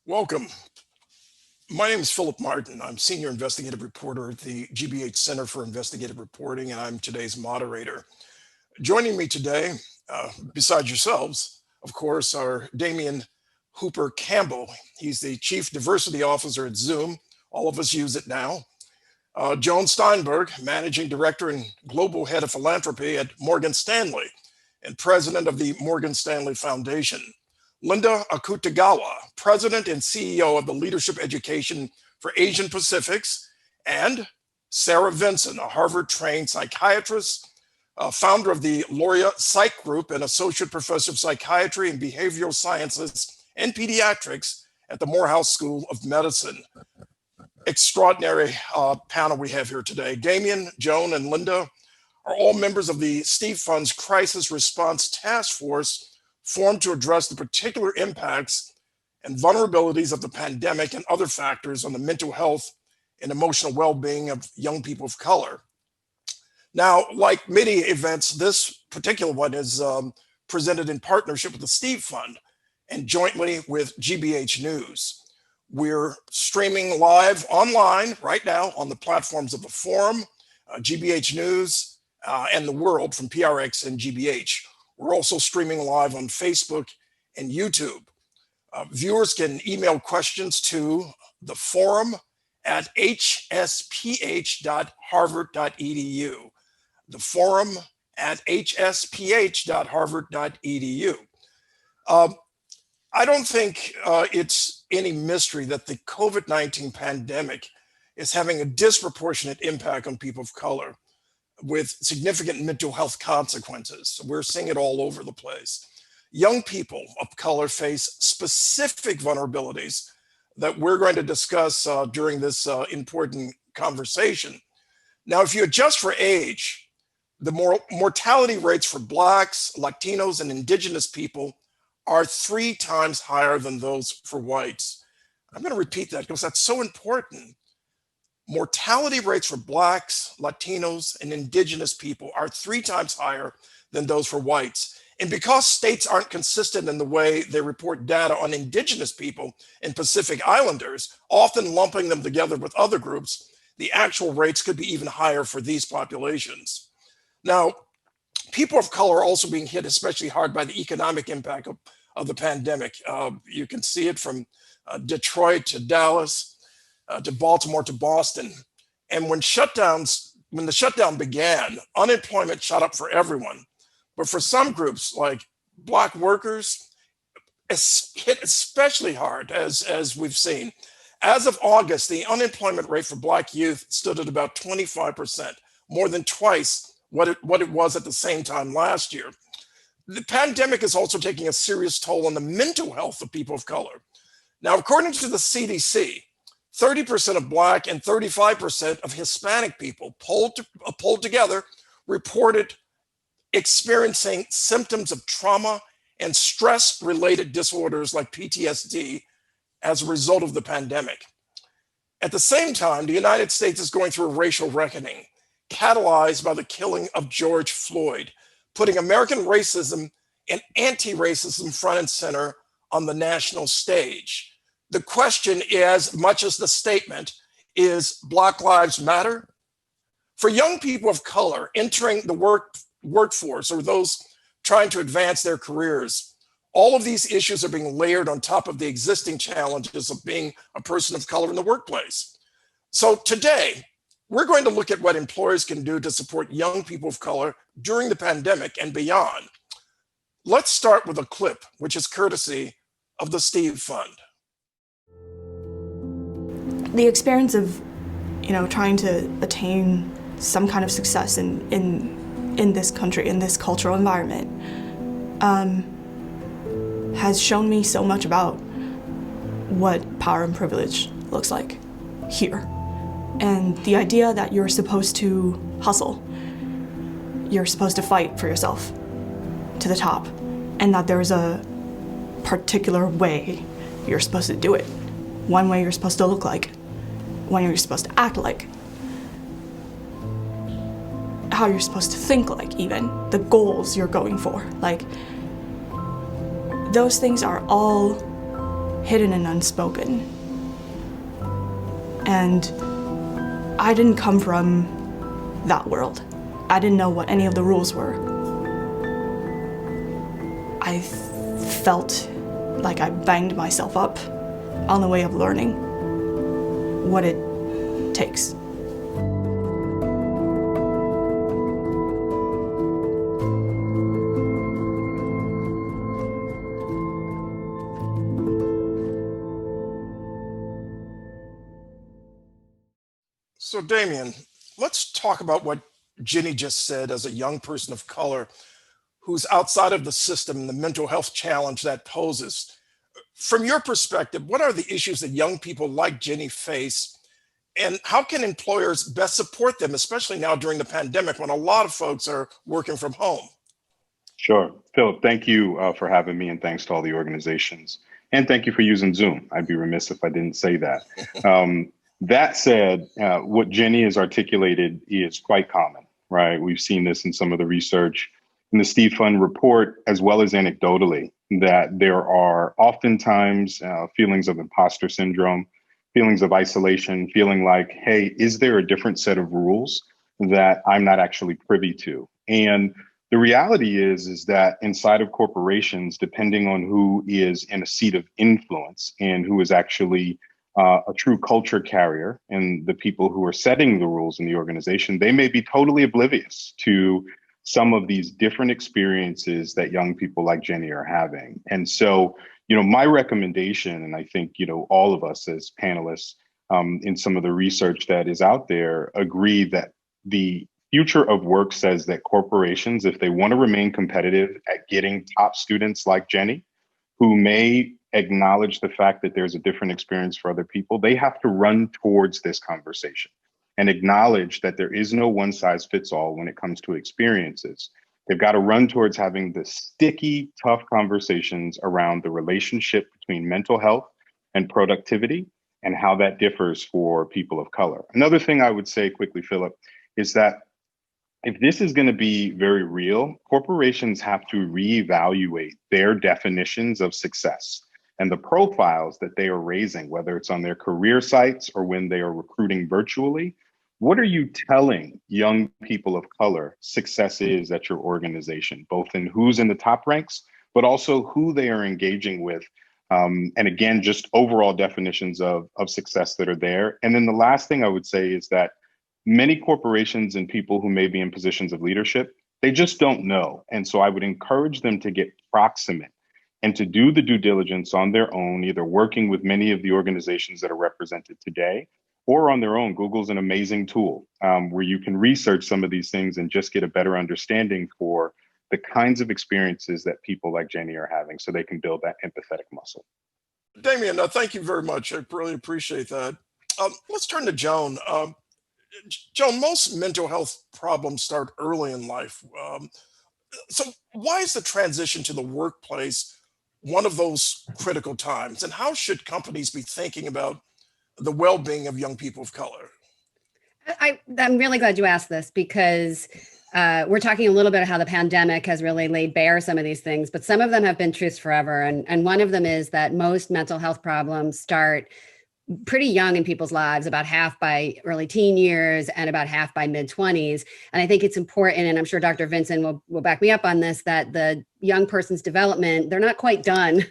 Welcome. My name is Philip Martin. I'm Senior Investigative Reporter at the GBH Center for Investigative Reporting, and I'm today's moderator. Joining me today, besides yourselves, of course, are Damian Hooper Campbell. He's the Chief Diversity Officer at Zoom. All of us use it now. Joan Steinberg, Managing Director and Global Head of Philanthropy at Morgan Stanley and President of the Morgan Stanley Foundation. Linda Akutagawa, President and CEO of the Leadership Education for Asian Pacifics, and Sarah Vinson, a Harvard-trained psychiatrist, founder of the Loria Psych Group and Associate Professor of Psychiatry and Behavioral Sciences and Pediatrics at the Morehouse School of Medicine. Extraordinary panel we have here today. Damian, Joan, and Linda are all members of the Steve Fund's Crisis Response Task Force formed to address the particular impacts and vulnerabilities of the pandemic and other factors on the mental health and emotional well-being of young people of color. Now, like many events, this particular one is presented in partnership with the Steve Fund and jointly with GBH News. We're streaming live online right now on the platforms of the Forum, GBH News, and The World from PRX and GBH. We're also streaming live on Facebook and YouTube. Viewers can email questions to the forum at hsph.harvard.edu. The forum at hsph.harvard.edu. I don't think it's any mystery that the COVID-19 pandemic is having a disproportionate impact on people of color, with significant mental health consequences. We're seeing it all over the place. Young people of color face specific vulnerabilities that we're going to discuss during this important conversation. Now, if you adjust for age, the mortality rates for Blacks, Latinos, and Indigenous people are 3 times higher than those for whites. I'm going to repeat that because that's so important. Mortality rates for Blacks, Latinos, and Indigenous people are 3 times higher than those for whites. And because states aren't consistent in the way they report data on Indigenous people and Pacific Islanders, often lumping them together with other groups, the actual rates could be even higher for these populations. Now, people of color are also being hit especially hard by the economic impact of the pandemic. You can see it from Detroit to Dallas, to Baltimore to Boston. And when the shutdown began, unemployment shot up for everyone. But for some groups like Black workers, it's hit especially hard, as we've seen. As of August, the unemployment rate for Black youth stood at about 25%, more than twice what it was at the same time last year. The pandemic is also taking a serious toll on the mental health of people of color. Now, according to the CDC, 30% of Black and 35% of Hispanic people polled together reported experiencing symptoms of trauma and stress-related disorders like PTSD as a result of the pandemic. At the same time, the United States is going through a racial reckoning, catalyzed by the killing of George Floyd, putting American racism and anti-racism front and center on the national stage. The question, as much as the statement, is Black Lives Matter? For young people of color entering the workforce or those trying to advance their careers, all of these issues are being layered on top of the existing challenges of being a person of color in the workplace. So today, we're going to look at what employers can do to support young people of color during the pandemic and beyond. Let's start with a clip, which is courtesy of the Steve Fund. The experience of, trying to attain some kind of success in this country, in this cultural environment, has shown me so much about what power and privilege looks like here. And the idea that you're supposed to hustle, you're supposed to fight for yourself to the top, and that there's a particular way you're supposed to do it. One way you're supposed to look like, one you're supposed to act like, how you're supposed to think like, even the goals you're going for. Like, those things are all hidden and unspoken. And I didn't come from that world. I didn't know what any of the rules were. I felt like I banged myself up on the way of learning what it takes. So, Damien, let's talk about what Jenny just said as a young person of color who's outside of the system and the mental health challenge that poses. From your perspective, what are the issues that young people like Jenny face, and how can employers best support them, especially now during the pandemic when a lot of folks are working from home? Sure. Philip, thank you for having me, and thanks to all the organizations. And thank you for using Zoom. I'd be remiss if I didn't say that. That said, what Jenny has articulated is quite common, right? We've seen this in some of the research in the Steve Fund report, as well as anecdotally, that there are oftentimes feelings of imposter syndrome, feelings of isolation, feeling like, hey, is there a different set of rules that I'm not actually privy to? And the reality is that inside of corporations, depending on who is in a seat of influence and who is actually a true culture carrier and the people who are setting the rules in the organization, they may be totally oblivious to some of these different experiences that young people like Jenny are having. And so, my recommendation, and I think, all of us as panelists in some of the research that is out there agree that the future of work says that corporations, if they want to remain competitive at getting top students like Jenny, who may acknowledge the fact that there's a different experience for other people, they have to run towards this conversation and acknowledge that there is no one size fits all when it comes to experiences. They've got to run towards having the sticky, tough conversations around the relationship between mental health and productivity and how that differs for people of color. Another thing I would say quickly, Philip, is that if this is going to be very real, corporations have to reevaluate their definitions of success and the profiles that they are raising, whether it's on their career sites or when they are recruiting virtually. What are you telling young people of color success is at your organization, both in who's in the top ranks, but also who they are engaging with? And again, just overall definitions of success that are there. And then the last thing I would say is that many corporations and people who may be in positions of leadership, they just don't know. And so I would encourage them to get proximate and to do the due diligence on their own, either working with many of the organizations that are represented today or on their own. Google's an amazing tool where you can research some of these things and just get a better understanding for the kinds of experiences that people like Jenny are having so they can build that empathetic muscle. Damien, thank you very much. I really appreciate that. Let's turn to Joan. Joan, most mental health problems start early in life. So why is the transition to the workplace one of those critical times? And how should companies be thinking about the well-being of young people of color? I'm really glad you asked this because we're talking a little bit about how the pandemic has really laid bare some of these things, but some of them have been truths forever. And one of them is that most mental health problems start pretty young in people's lives, about half by early teen years and about half by mid-20s. And I think it's important, and I'm sure Dr. Vinson will back me up on this, that the young person's development, they're not quite done.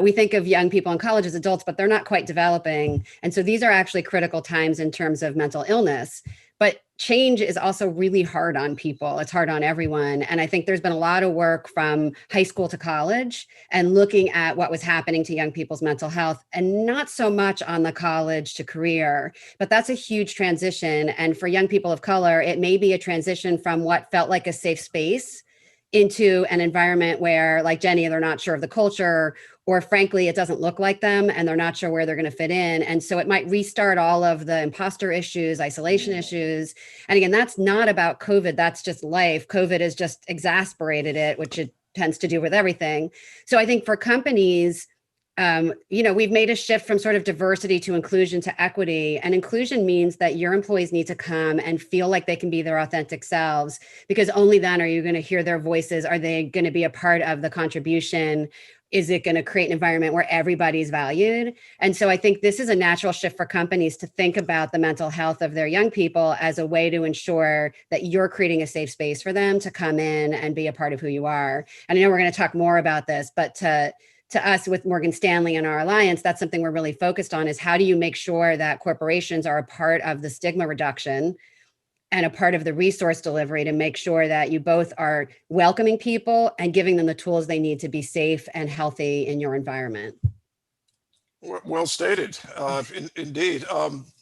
We think of young people in college as adults, but they're not quite developing. And so these are actually critical times in terms of mental illness. But change is also really hard on people. It's hard on everyone. And I think there's been a lot of work from high school to college and looking at what was happening to young people's mental health, and not so much on the college to career. But that's a huge transition. And for young people of color, it may be a transition from what felt like a safe space into an environment where, like Jenny, they're not sure of the culture, or frankly, it doesn't look like them and they're not sure where they're going to fit in. And so it might restart all of the imposter issues, isolation issues. And again, that's not about COVID. That's just life. COVID has just exacerbated it, which it tends to do with everything. So I think for companies, we've made a shift from sort of diversity to inclusion to equity. And inclusion means that your employees need to come and feel like they can be their authentic selves, because only then are you going to hear their voices. Are they going to be a part of the contribution? Is it going to create an environment where everybody's valued? And so I think this is a natural shift for companies to think about the mental health of their young people as a way to ensure that you're creating a safe space for them to come in and be a part of who you are. And I know we're going to talk more about this, but to us with Morgan Stanley and our alliance, that's something we're really focused on, is how do you make sure that corporations are a part of the stigma reduction and a part of the resource delivery to make sure that you both are welcoming people and giving them the tools they need to be safe and healthy in your environment. Well stated, indeed.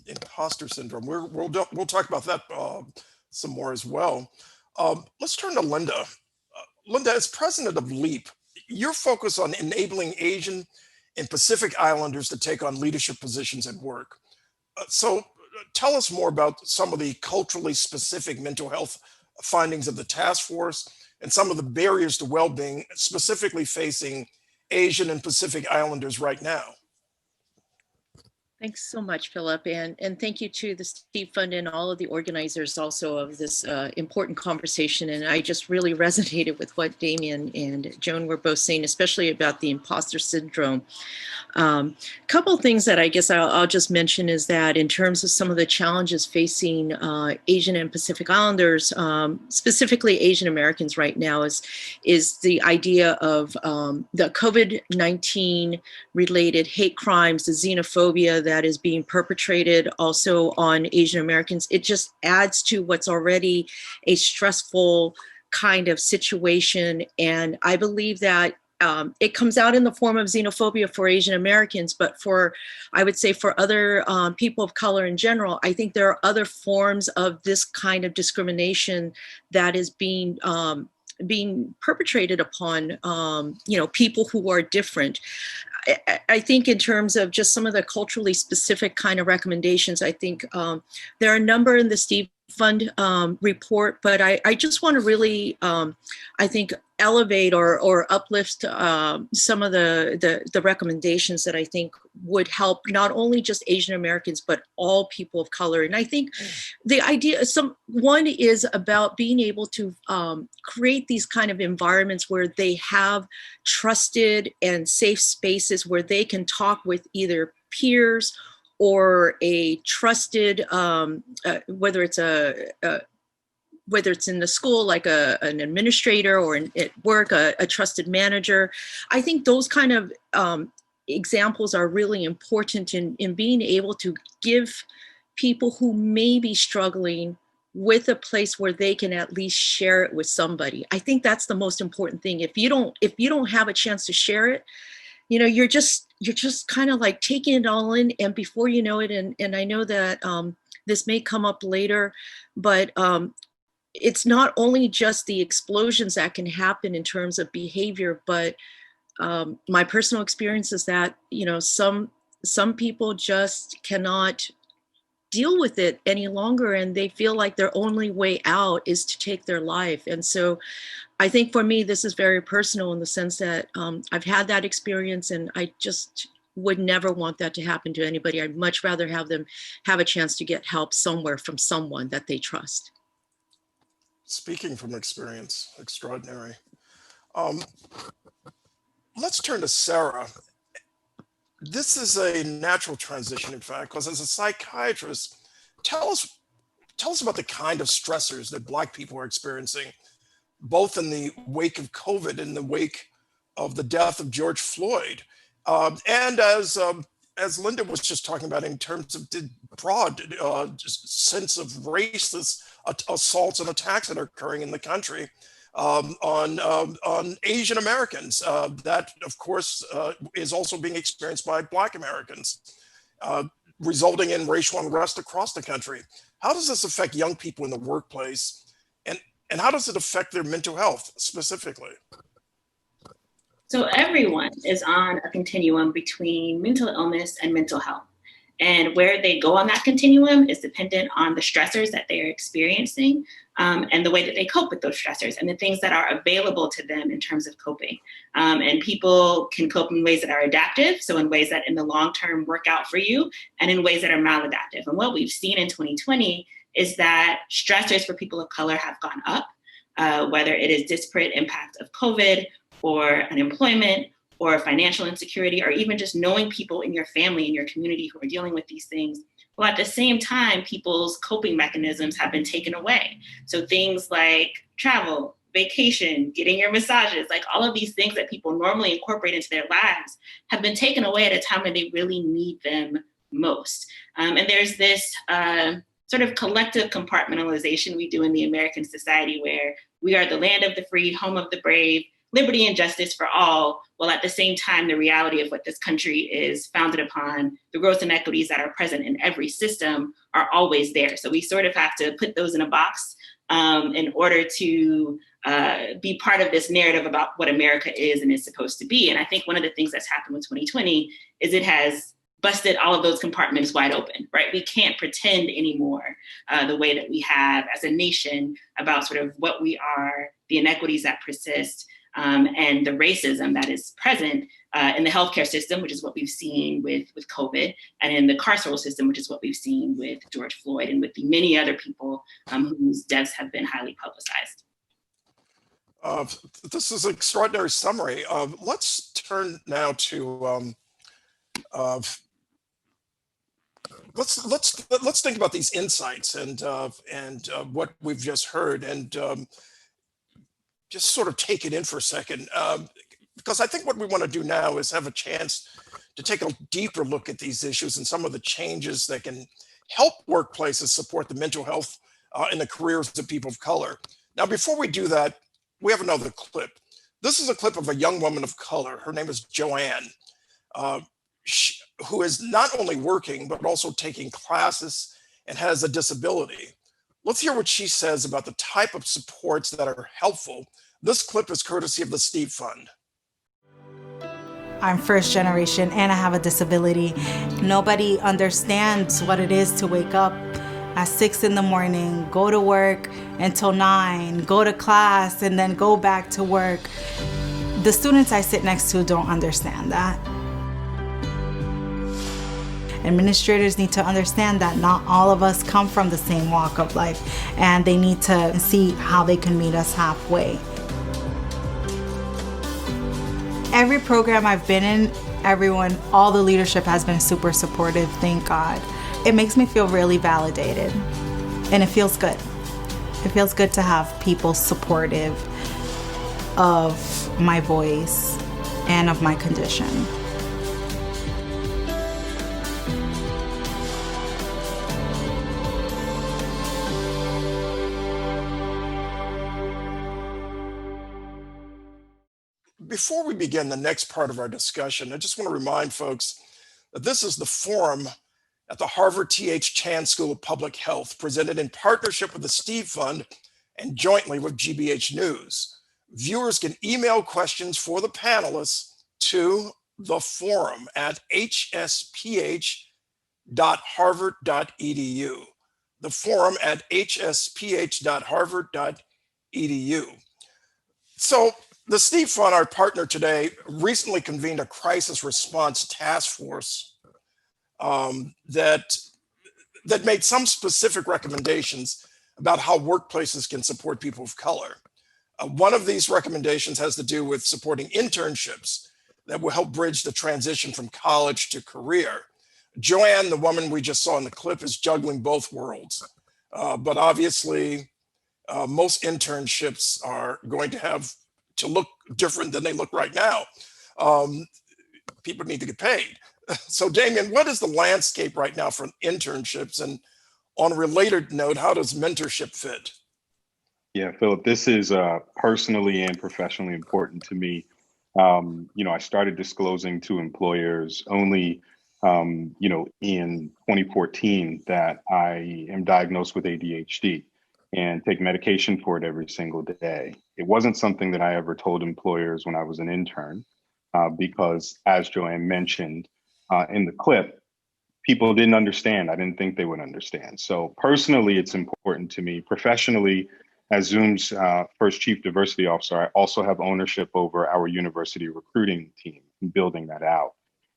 Imposter syndrome. We'll talk about that some more as well. Let's turn to Linda. Linda, as president of LEAP, you're focused on enabling Asian and Pacific Islanders to take on leadership positions at work. So tell us more about some of the culturally specific mental health findings of the task force and some of the barriers to well-being specifically facing Asian and Pacific Islanders right now. Thanks so much, Philip, and thank you to the Steve Fund and all of the organizers also of this important conversation. And I just really resonated with what Damien and Joan were both saying, especially about the imposter syndrome. Couple of things that I guess I'll just mention is that in terms of some of the challenges facing Asian and Pacific Islanders, specifically Asian Americans right now, is the idea of the COVID-19 related hate crimes, the xenophobia that is being perpetrated also on Asian Americans. It just adds to what's already a stressful kind of situation. And I believe that it comes out in the form of xenophobia for Asian Americans, but I would say for other people of color in general, I think there are other forms of this kind of discrimination that is being perpetrated upon, people who are different. I think in terms of just some of the culturally specific kind of recommendations, I think there are a number in the Steve Fund report, but I just want to really, I think, elevate or uplift some of the recommendations that I think would help not only just Asian Americans, but all people of color. And I think the idea, one is about being able to create these kind of environments where they have trusted and safe spaces where they can talk with either peers or a trusted, whether it's in the school, like an administrator, or at work, a trusted manager. I think those kind of examples are really important in being able to give people who may be struggling with a place where they can at least share it with somebody. I think that's the most important thing. If you don't have a chance to share it, you're just kind of like taking it all in, and before you know it, and I know that this may come up later, but it's not only just the explosions that can happen in terms of behavior, but my personal experience is that, some people just cannot deal with it any longer, and they feel like their only way out is to take their life. And so I think for me, this is very personal in the sense that I've had that experience, and I just would never want that to happen to anybody. I'd much rather have them have a chance to get help somewhere from someone that they trust. Speaking from experience, extraordinary. Let's turn to Sarah. This is a natural transition, in fact, because as a psychiatrist, tell us about the kind of stressors that Black people are experiencing, both in the wake of COVID and the wake of the death of George Floyd. And as Linda was just talking about, in terms of the broad sense of racist assaults and attacks that are occurring in the country on Asian Americans. That, of course, is also being experienced by Black Americans, resulting in racial unrest across the country. How does this affect young people in the workplace? And how does it affect their mental health specifically? So everyone is on a continuum between mental illness and mental health. And where they go on that continuum is dependent on the stressors that they are experiencing, and the way that they cope with those stressors and the things that are available to them in terms of coping. And people can cope in ways that are adaptive, so in ways that in the long term work out for you, and in ways that are maladaptive. And what we've seen in 2020 is that stressors for people of color have gone up, whether it is disparate impact of COVID or unemployment or financial insecurity, or even just knowing people in your family, in your community who are dealing with these things. Well, at the same time, people's coping mechanisms have been taken away. So things like travel, vacation, getting your massages, like all of these things that people normally incorporate into their lives have been taken away at a time when they really need them most. And there's this sort of collective compartmentalization we do in the American society where we are the land of the free, home of the brave, liberty and justice for all, while at the same time, the reality of what this country is founded upon, the growth inequities that are present in every system are always there. So we sort of have to put those in a box in order to be part of this narrative about what America is and is supposed to be. And I think one of the things that's happened with 2020 is it has busted all of those compartments wide open, right? We can't pretend anymore the way that we have as a nation about sort of what we are, the inequities that persist, and the racism that is present in the healthcare system, which is what we've seen with COVID, and in the carceral system, which is what we've seen with George Floyd and with the many other people whose deaths have been highly publicized. This is an extraordinary summary. Let's turn now to let's think about these insights and what we've just heard, and just sort of take it in for a second, because I think what we want to do now is have a chance to take a deeper look at these issues and some of the changes that can help workplaces support the mental health and the careers of people of color. Now, before we do that, we have another clip. This is a clip of a young woman of color. Her name is Joanne, who is not only working, but also taking classes and has a disability. Let's hear what she says about the type of supports that are helpful. This clip is courtesy of the Steve Fund. I'm first generation and I have a disability. Nobody understands what it is to wake up at 6 in the morning, go to work until 9, go to class, and then go back to work. The students I sit next to don't understand that. Administrators need to understand that not all of us come from the same walk of life, and they need to see how they can meet us halfway. Every program I've been in, all the leadership has been super supportive, thank God. It makes me feel really validated, and it feels good. It feels good to have people supportive of my voice and of my condition. Before we begin the next part of our discussion, I just want to remind folks that this is the forum at the Harvard T.H. Chan School of Public Health, presented in partnership with the Steve Fund and jointly with GBH News. Viewers can email questions for the panelists to the forum at hsph.harvard.edu. The forum at hsph.harvard.edu. So, the Steve Fund, our partner today, recently convened a crisis response task force that made some specific recommendations about how workplaces can support people of color. One of these recommendations has to do with supporting internships that will help bridge the transition from college to career. Joanne, the woman we just saw in the clip, is juggling both worlds. But obviously, most internships are going to have to look different than they look right now. People need to get paid. So Damien, what is the landscape right now for internships? And on a related note, how does mentorship fit? Yeah, Philip, this is personally and professionally important to me. I started disclosing to employers only, in 2014 that I am diagnosed with ADHD and take medication for it every single day. It wasn't something that I ever told employers when I was an intern, because as Joanne mentioned in the clip, people didn't understand. I didn't think they would understand. So personally, it's important to me. Professionally, as Zoom's first chief diversity officer, I also have ownership over our university recruiting team and building that out.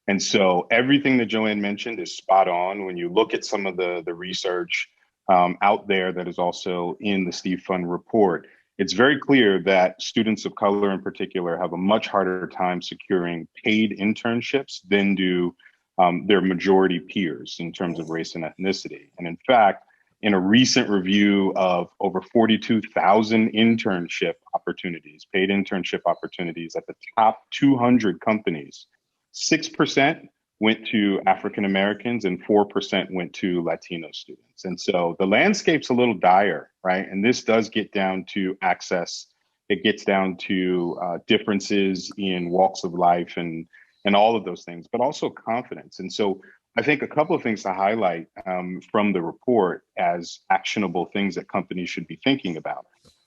And so everything that Joanne mentioned is spot on. When you look at some of the research out there that is also in the Steve Fund report, it's very clear that students of color in particular have a much harder time securing paid internships than do their majority peers in terms of race and ethnicity. And in fact, in a recent review of over 42,000 internship opportunities, paid internship opportunities at the top 200 companies, 6% went to African Americans and 4% went to Latino students. And so the landscape's a little dire, right? And this does get down to access. It gets down to differences in walks of life and all of those things, but also confidence. And so I think a couple of things to highlight from the report as actionable things that companies should be thinking about.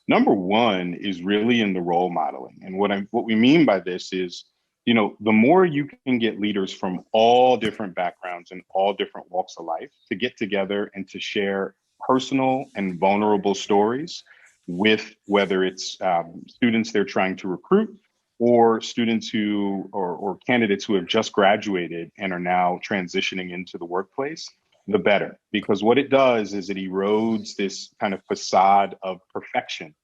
Number one is really in the role modeling. And what we mean by this is, you know, the more you can get leaders from all different backgrounds and all different walks of life to get together and to share personal and vulnerable stories with whether it's students they're trying to recruit or students who or candidates who have just graduated and are now transitioning into the workplace, the better. Because what it does is it erodes this kind of facade of perfection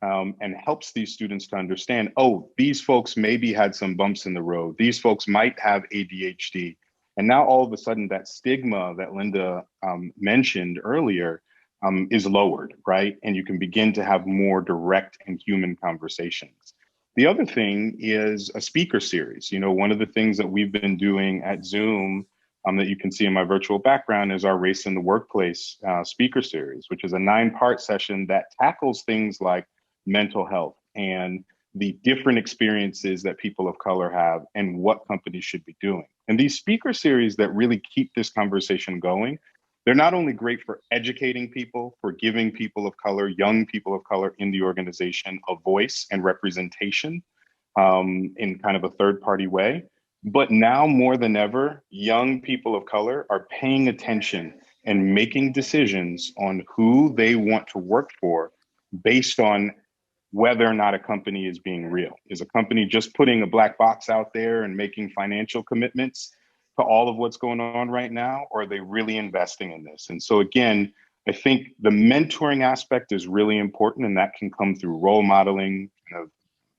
and helps these students to understand, oh, these folks maybe had some bumps in the road. These folks might have ADHD. And now all of a sudden that stigma that Linda mentioned earlier is lowered, right? And you can begin to have more direct and human conversations. The other thing is a speaker series. You know, one of the things that we've been doing at Zoom that you can see in my virtual background is our Race in the Workplace speaker series, which is a 9-part session that tackles things like mental health and the different experiences that people of color have and what companies should be doing. And these speaker series that really keep this conversation going, they're not only great for educating people, for giving people of color, young people of color in the organization a voice and representation in kind of a third-party way, but now more than ever, young people of color are paying attention and making decisions on who they want to work for based on whether or not a company is being real. Is a company just putting a black box out there and making financial commitments to all of what's going on right now, or are they really investing in this? And so again, I think the mentoring aspect is really important, and that can come through role modeling,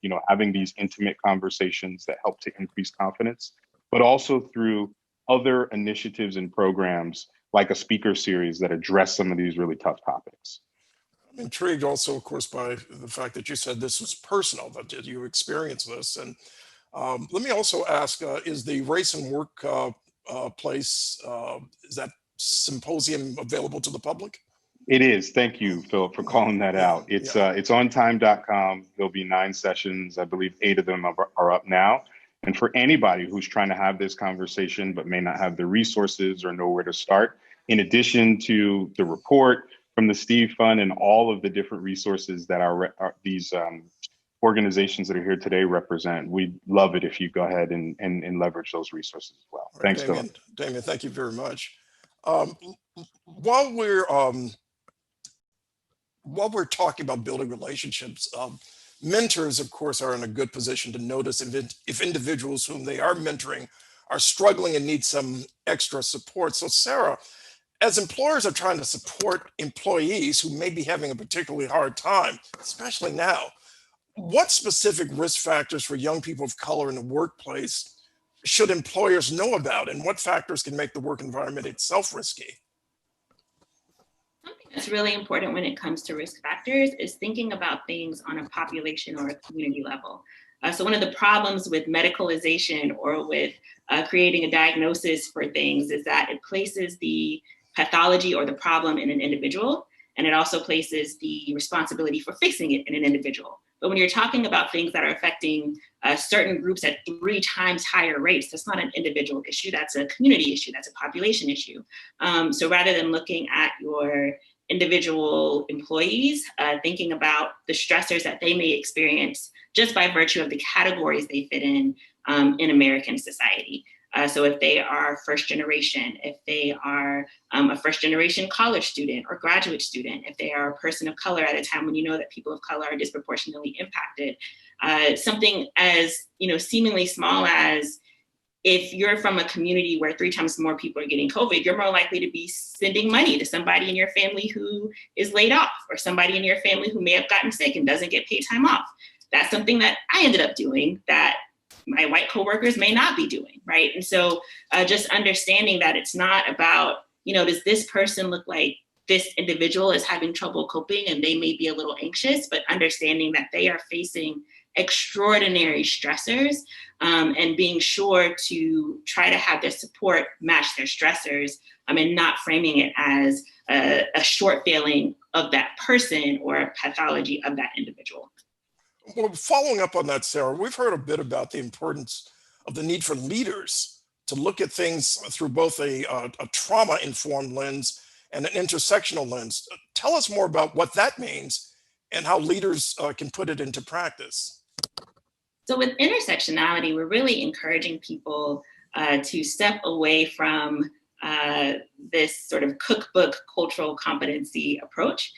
you know, having these intimate conversations that help to increase confidence, but also through other initiatives and programs like a speaker series that address some of these really tough topics. I'm intrigued also, of course, by the fact that you said this was personal, that you experienced this. And let me also ask, is the Race and Work place, is that symposium available to the public? It is. Thank you, Philip, for calling that out. It's on time.com. There'll be 9 sessions. I believe 8 of them are up now. And for anybody who's trying to have this conversation but may not have the resources or know where to start, in addition to the report from the Steve Fund and all of the different resources that these organizations that are here today represent, we'd love it if you go ahead and leverage those resources as well. Right, Thanks, Philip. Damien, thank you very much. While we're talking about building relationships, mentors, of course, are in a good position to notice if individuals whom they are mentoring are struggling and need some extra support. So Sarah, as employers are trying to support employees who may be having a particularly hard time, especially now, what specific risk factors for young people of color in the workplace should employers know about, and what factors can make the work environment itself risky? Something that's really important when it comes to risk factors is thinking about things on a population or a community level. So one of the problems with medicalization or with creating a diagnosis for things is that it places the pathology or the problem in an individual, and it also places the responsibility for fixing it in an individual. But when you're talking about things that are affecting certain groups at 3 times higher rates, that's not an individual issue, that's a community issue, that's a population issue. So rather than looking at your individual employees, thinking about the stressors that they may experience just by virtue of the categories they fit in American society. So if they are first generation, if they are a first generation college student or graduate student, if they are a person of color at a time when you know that people of color are disproportionately impacted, something as seemingly small as if you're from a community where 3 times more people are getting COVID, you're more likely to be sending money to somebody in your family who is laid off, or somebody in your family who may have gotten sick and doesn't get paid time off. That's something that I ended up doing that my white coworkers may not be doing, right? And so just understanding that it's not about, does this person look like this individual is having trouble coping and they may be a little anxious, but understanding that they are facing extraordinary stressors, and being sure to try to have their support match their stressors, and not framing it as a short failing of that person or a pathology of that individual. Well, following up on that, Sarah, we've heard a bit about the importance of the need for leaders to look at things through both a trauma-informed lens and an intersectional lens. Tell us more about what that means and how leaders can put it into practice. So with intersectionality, we're really encouraging people to step away from this sort of cookbook cultural competency approach,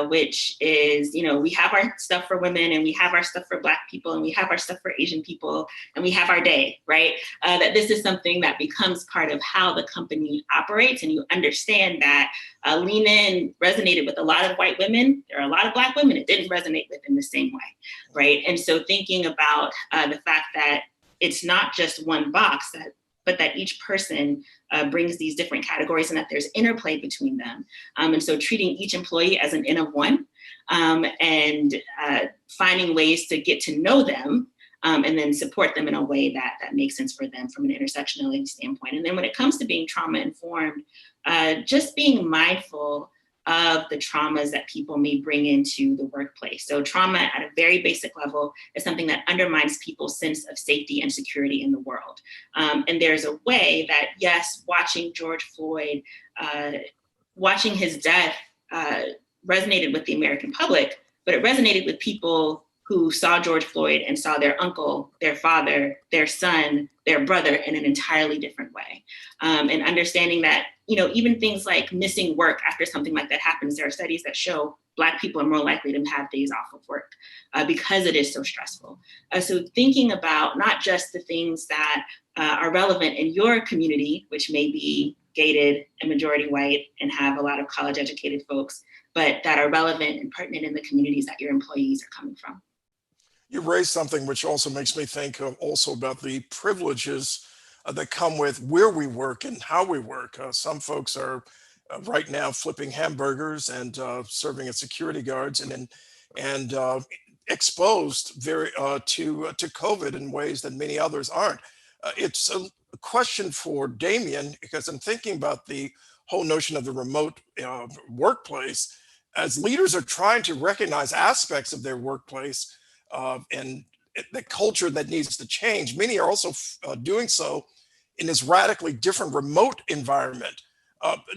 which is, we have our stuff for women and we have our stuff for Black people and we have our stuff for Asian people and we have our day, right? That this is something that becomes part of how the company operates, and you understand that Lean In resonated with a lot of white women. There are a lot of Black women it didn't resonate with in the same way, right? And so thinking about the fact that it's not just one box, but that each person brings these different categories and that there's interplay between them. And so treating each employee as an N of one, and finding ways to get to know them, and then support them in a way that makes sense for them from an intersectionality standpoint. And then when it comes to being trauma informed, just being mindful of the traumas that people may bring into the workplace. So trauma at a very basic level is something that undermines people's sense of safety and security in the world. And there's a way that, yes, watching George Floyd, watching his death resonated with the American public, but it resonated with people who saw George Floyd and saw their uncle, their father, their son, their brother in an entirely different way. And understanding that, even things like missing work after something like that happens, there are studies that show Black people are more likely to have days off of work because it is so stressful. So thinking about not just the things that are relevant in your community, which may be gated and majority white and have a lot of college educated folks, but that are relevant and pertinent in the communities that your employees are coming from. You raised something which also makes me think also about the privileges that come with where we work and how we work. Some folks are right now flipping hamburgers and serving as security guards and exposed to COVID in ways that many others aren't. It's a question for Damien, because I'm thinking about the whole notion of the remote workplace. As leaders are trying to recognize aspects of their workplace and the culture that needs to change, many are also doing so in this radically different remote environment.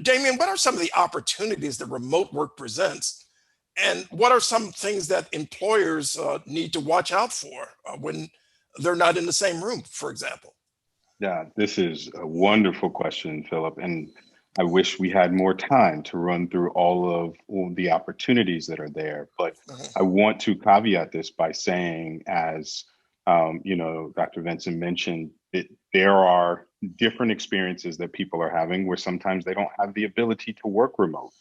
Damien, what are some of the opportunities that remote work presents? And what are some things that employers need to watch out for when they're not in the same room, for example? Yeah, this is a wonderful question, Philip. And I wish we had more time to run through all the opportunities that are there. But I want to caveat this by saying, as Dr. Vinson mentioned, there are different experiences that people are having where sometimes they don't have the ability to work remote.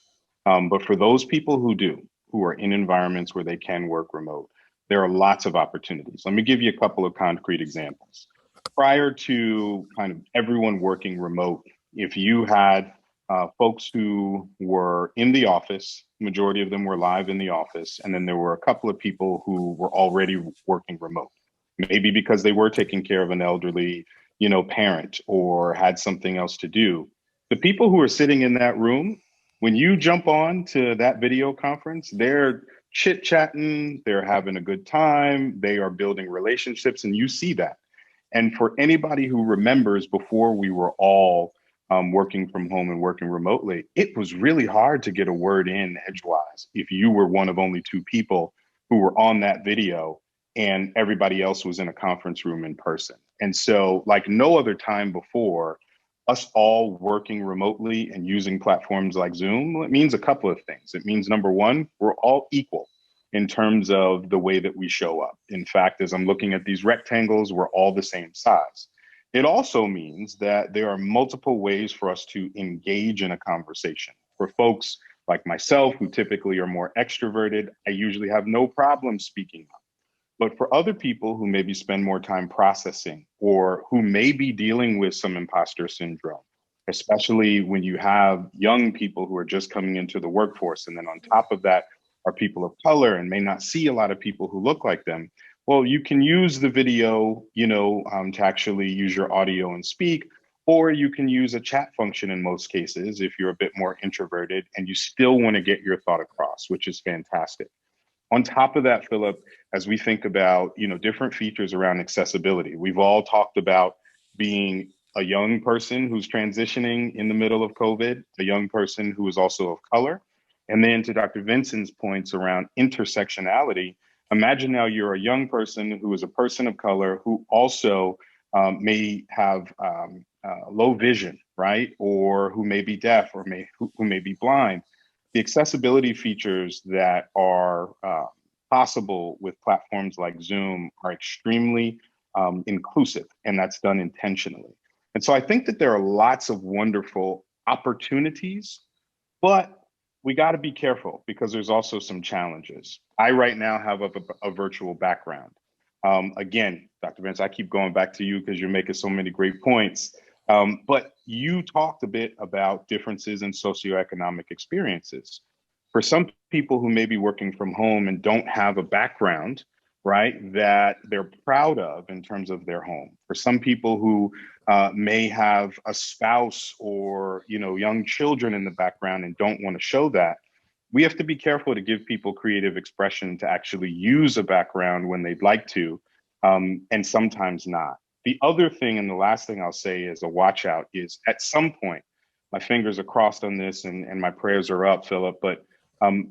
But for those people who do, who are in environments where they can work remote, there are lots of opportunities. Let me give you a couple of concrete examples. Prior to kind of everyone working remote, if you had folks who were in the office, majority of them were live in the office, and then there were a couple of people who were already working remote, maybe because they were taking care of an elderly, parent or had something else to do. The people who are sitting in that room, when you jump on to that video conference, they're chit-chatting, they're having a good time, they are building relationships, and you see that. And for anybody who remembers before we were all working from home and working remotely, it was really hard to get a word in edgewise if you were one of only 2 people who were on that video and everybody else was in a conference room in person. And so, like no other time before, us all working remotely and using platforms like Zoom, it means a couple of things. It means, number one, we're all equal in terms of the way that we show up. In fact, as I'm looking at these rectangles, we're all the same size. It also means that there are multiple ways for us to engage in a conversation. For folks like myself, who typically are more extroverted, I usually have no problem speaking up. But for other people who maybe spend more time processing, or who may be dealing with some imposter syndrome, especially when you have young people who are just coming into the workforce, and then on top of that are people of color and may not see a lot of people who look like them, well, you can use the video, to actually use your audio and speak, or you can use a chat function in most cases if you're a bit more introverted and you still want to get your thought across, which is fantastic. On top of that, Philip, as we think about, different features around accessibility, we've all talked about being a young person who's transitioning in the middle of COVID, a young person who is also of color. And then to Dr. Vinson's points around intersectionality, imagine now you're a young person who is a person of color who also may have low vision, right? Or who may be deaf, or who may be blind. The accessibility features that are possible with platforms like Zoom are extremely inclusive, and that's done intentionally. And so I think that there are lots of wonderful opportunities, but we got to be careful because there's also some challenges. I right now have a virtual background. Again, Dr. Vince, I keep going back to you because you're making so many great points. But you talked a bit about differences in socioeconomic experiences. For some people who may be working from home and don't have a background, right, that they're proud of in terms of their home. For some people who may have a spouse or young children in the background and don't want to show that, we have to be careful to give people creative expression to actually use a background when they'd like to, and sometimes not. The other thing, and the last thing I'll say is a watch out, is at some point, my fingers are crossed on this and my prayers are up, Philip, but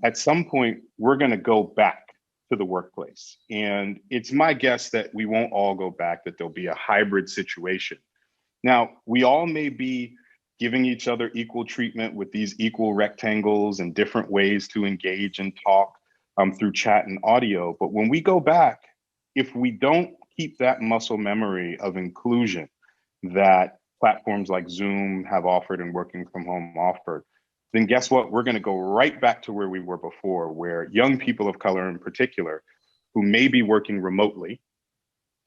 at some point, we're going to go back to the workplace. And it's my guess that we won't all go back, that there'll be a hybrid situation. Now, we all may be giving each other equal treatment with these equal rectangles and different ways to engage and talk through chat and audio. But when we go back, if we don't keep that muscle memory of inclusion that platforms like Zoom have offered and working from home offered, then guess what? We're going to go right back to where we were before, where young people of color in particular, who may be working remotely,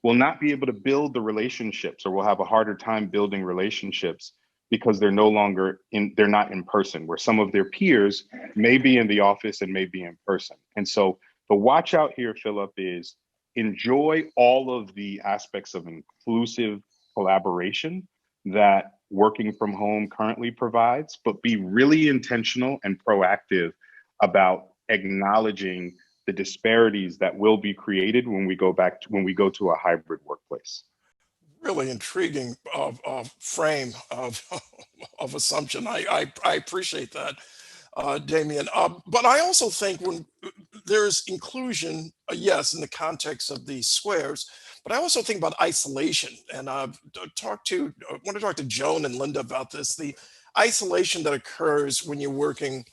will not be able to build the relationships, or will have a harder time building relationships because they're not in person, where some of their peers may be in the office and may be in person. And so the watch out here, Philip, is enjoy all of the aspects of inclusive collaboration that working from home currently provides, but be really intentional and proactive about acknowledging the disparities that will be created when we go to a hybrid workplace. Really intriguing frame of assumption. I appreciate that, Damien. But I also think when there's inclusion, yes, in the context of these squares, but I also think about isolation. And I want to talk to Joan and Linda about this. The isolation that occurs when you're working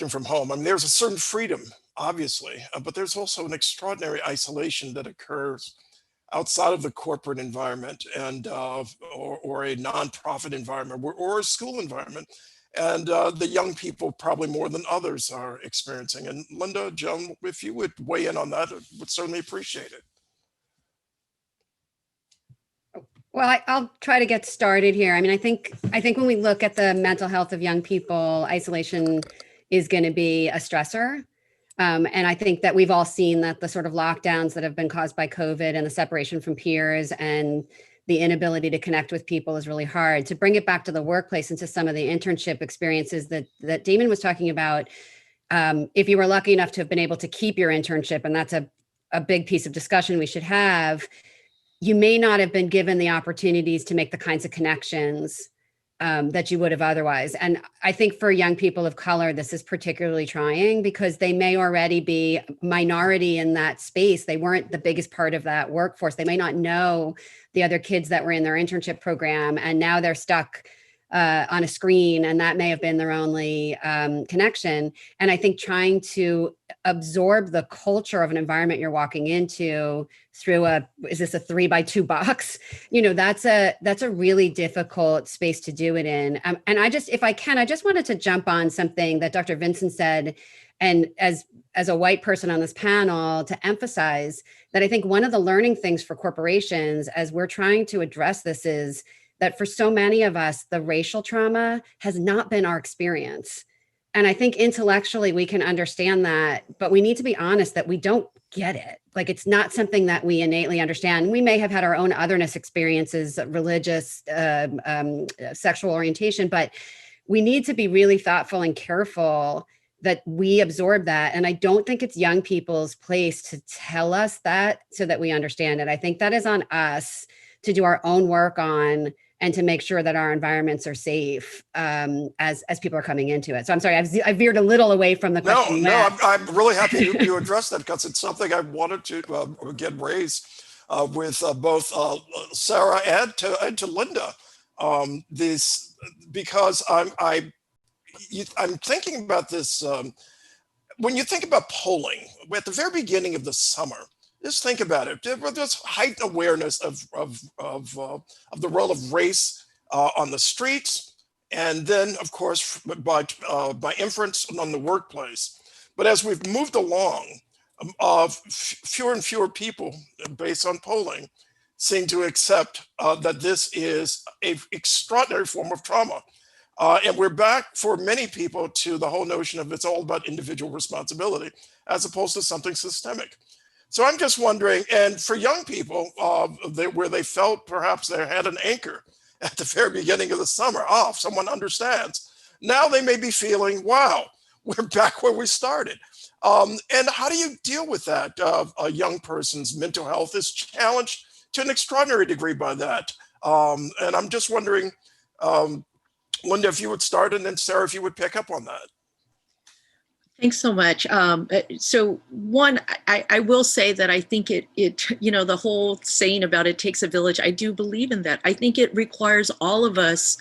from home. I mean, there's a certain freedom, obviously, but there's also an extraordinary isolation that occurs outside of the corporate environment and or a nonprofit environment or a school environment. And the young people probably more than others are experiencing. And Linda, Joan, if you would weigh in on that, I would certainly appreciate it. Well, I'll try to get started here. I mean, I think when we look at the mental health of young people, isolation is going to be a stressor. And I think that we've all seen that the sort of lockdowns that have been caused by COVID and the separation from peers and the inability to connect with people is really hard. To bring it back to the workplace and to some of the internship experiences that Damon was talking about, if you were lucky enough to have been able to keep your internship, and that's a big piece of discussion we should have, you may not have been given the opportunities to make the kinds of connections that you would have otherwise. And I think for young people of color, this is particularly trying because they may already be minority in that space. They weren't the biggest part of that workforce. They may not know the other kids that were in their internship program, and now they're stuck on a screen, and that may have been their only connection. And I think trying to absorb the culture of an environment you're walking into through is this a 3x2 box? That's a really difficult space to do it in. And I just wanted to jump on something that Dr. Vincent said, and as a white person on this panel, to emphasize that I think one of the learning things for corporations as we're trying to address this is that for so many of us, the racial trauma has not been our experience. And I think intellectually we can understand that, but we need to be honest that we don't get it. Like, it's not something that we innately understand. We may have had our own otherness experiences, religious, sexual orientation, but we need to be really thoughtful and careful that we absorb that. And I don't think it's young people's place to tell us that so that we understand it. I think that is on us to do our own work on and to make sure that our environments are safe as people are coming into it. So I'm sorry, I veered a little away from the question. No, I'm really happy you addressed that because it's something I wanted to get raised with both Sarah and to Linda. Because I'm thinking about this. When you think about polling at the very beginning of the summer, just think about it. There's heightened awareness of the role of race on the streets, and then, of course, by inference on the workplace. But as we've moved along, fewer and fewer people, based on polling, seem to accept that this is an extraordinary form of trauma. And we're back for many people to the whole notion of it's all about individual responsibility as opposed to something systemic. So I'm just wondering, and for young people where they felt perhaps they had an anchor at the very beginning of the summer, someone understands. Now they may be feeling, wow, we're back where we started. And how do you deal with that? A young person's mental health is challenged to an extraordinary degree by that. And I'm just wondering, Linda, if you would start, and then Sarah, if you would pick up on that. Thanks so much. So one, I will say that I think it, the whole saying about it takes a village, I do believe in that. I think it requires all of us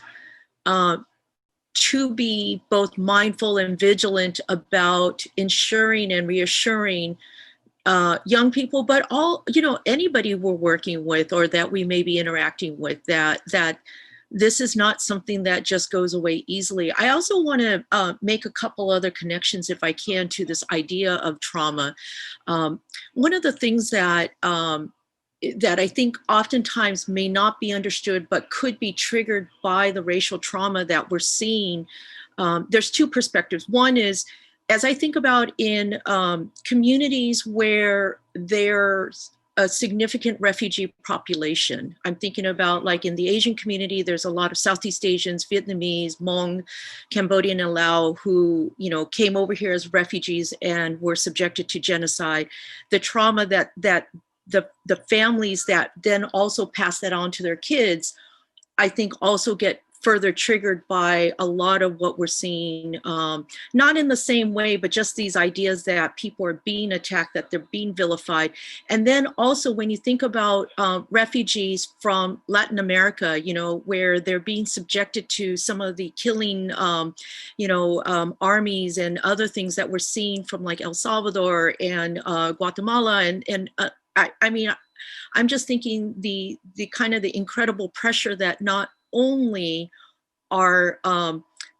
to be both mindful and vigilant about ensuring and reassuring young people, but anybody we're working with or that we may be interacting with, that this is not something that just goes away easily. I also want to make a couple other connections, if I can, to this idea of trauma. One of the things that I think oftentimes may not be understood, but could be triggered by the racial trauma that we're seeing, there's two perspectives. One is, as I think about in communities where there's a significant refugee population. I'm thinking about, like, in the Asian community, there's a lot of Southeast Asians, Vietnamese, Hmong, Cambodian, and Lao who, came over here as refugees and were subjected to genocide. The trauma that the families that then also pass that on to their kids, I think also get further triggered by a lot of what we're seeing, not in the same way, but just these ideas that people are being attacked, that they're being vilified. And then also when you think about refugees from Latin America, where they're being subjected to some of the killing, armies and other things that we're seeing from like El Salvador and Guatemala. And I mean, I'm just thinking the kind of the incredible pressure that not only are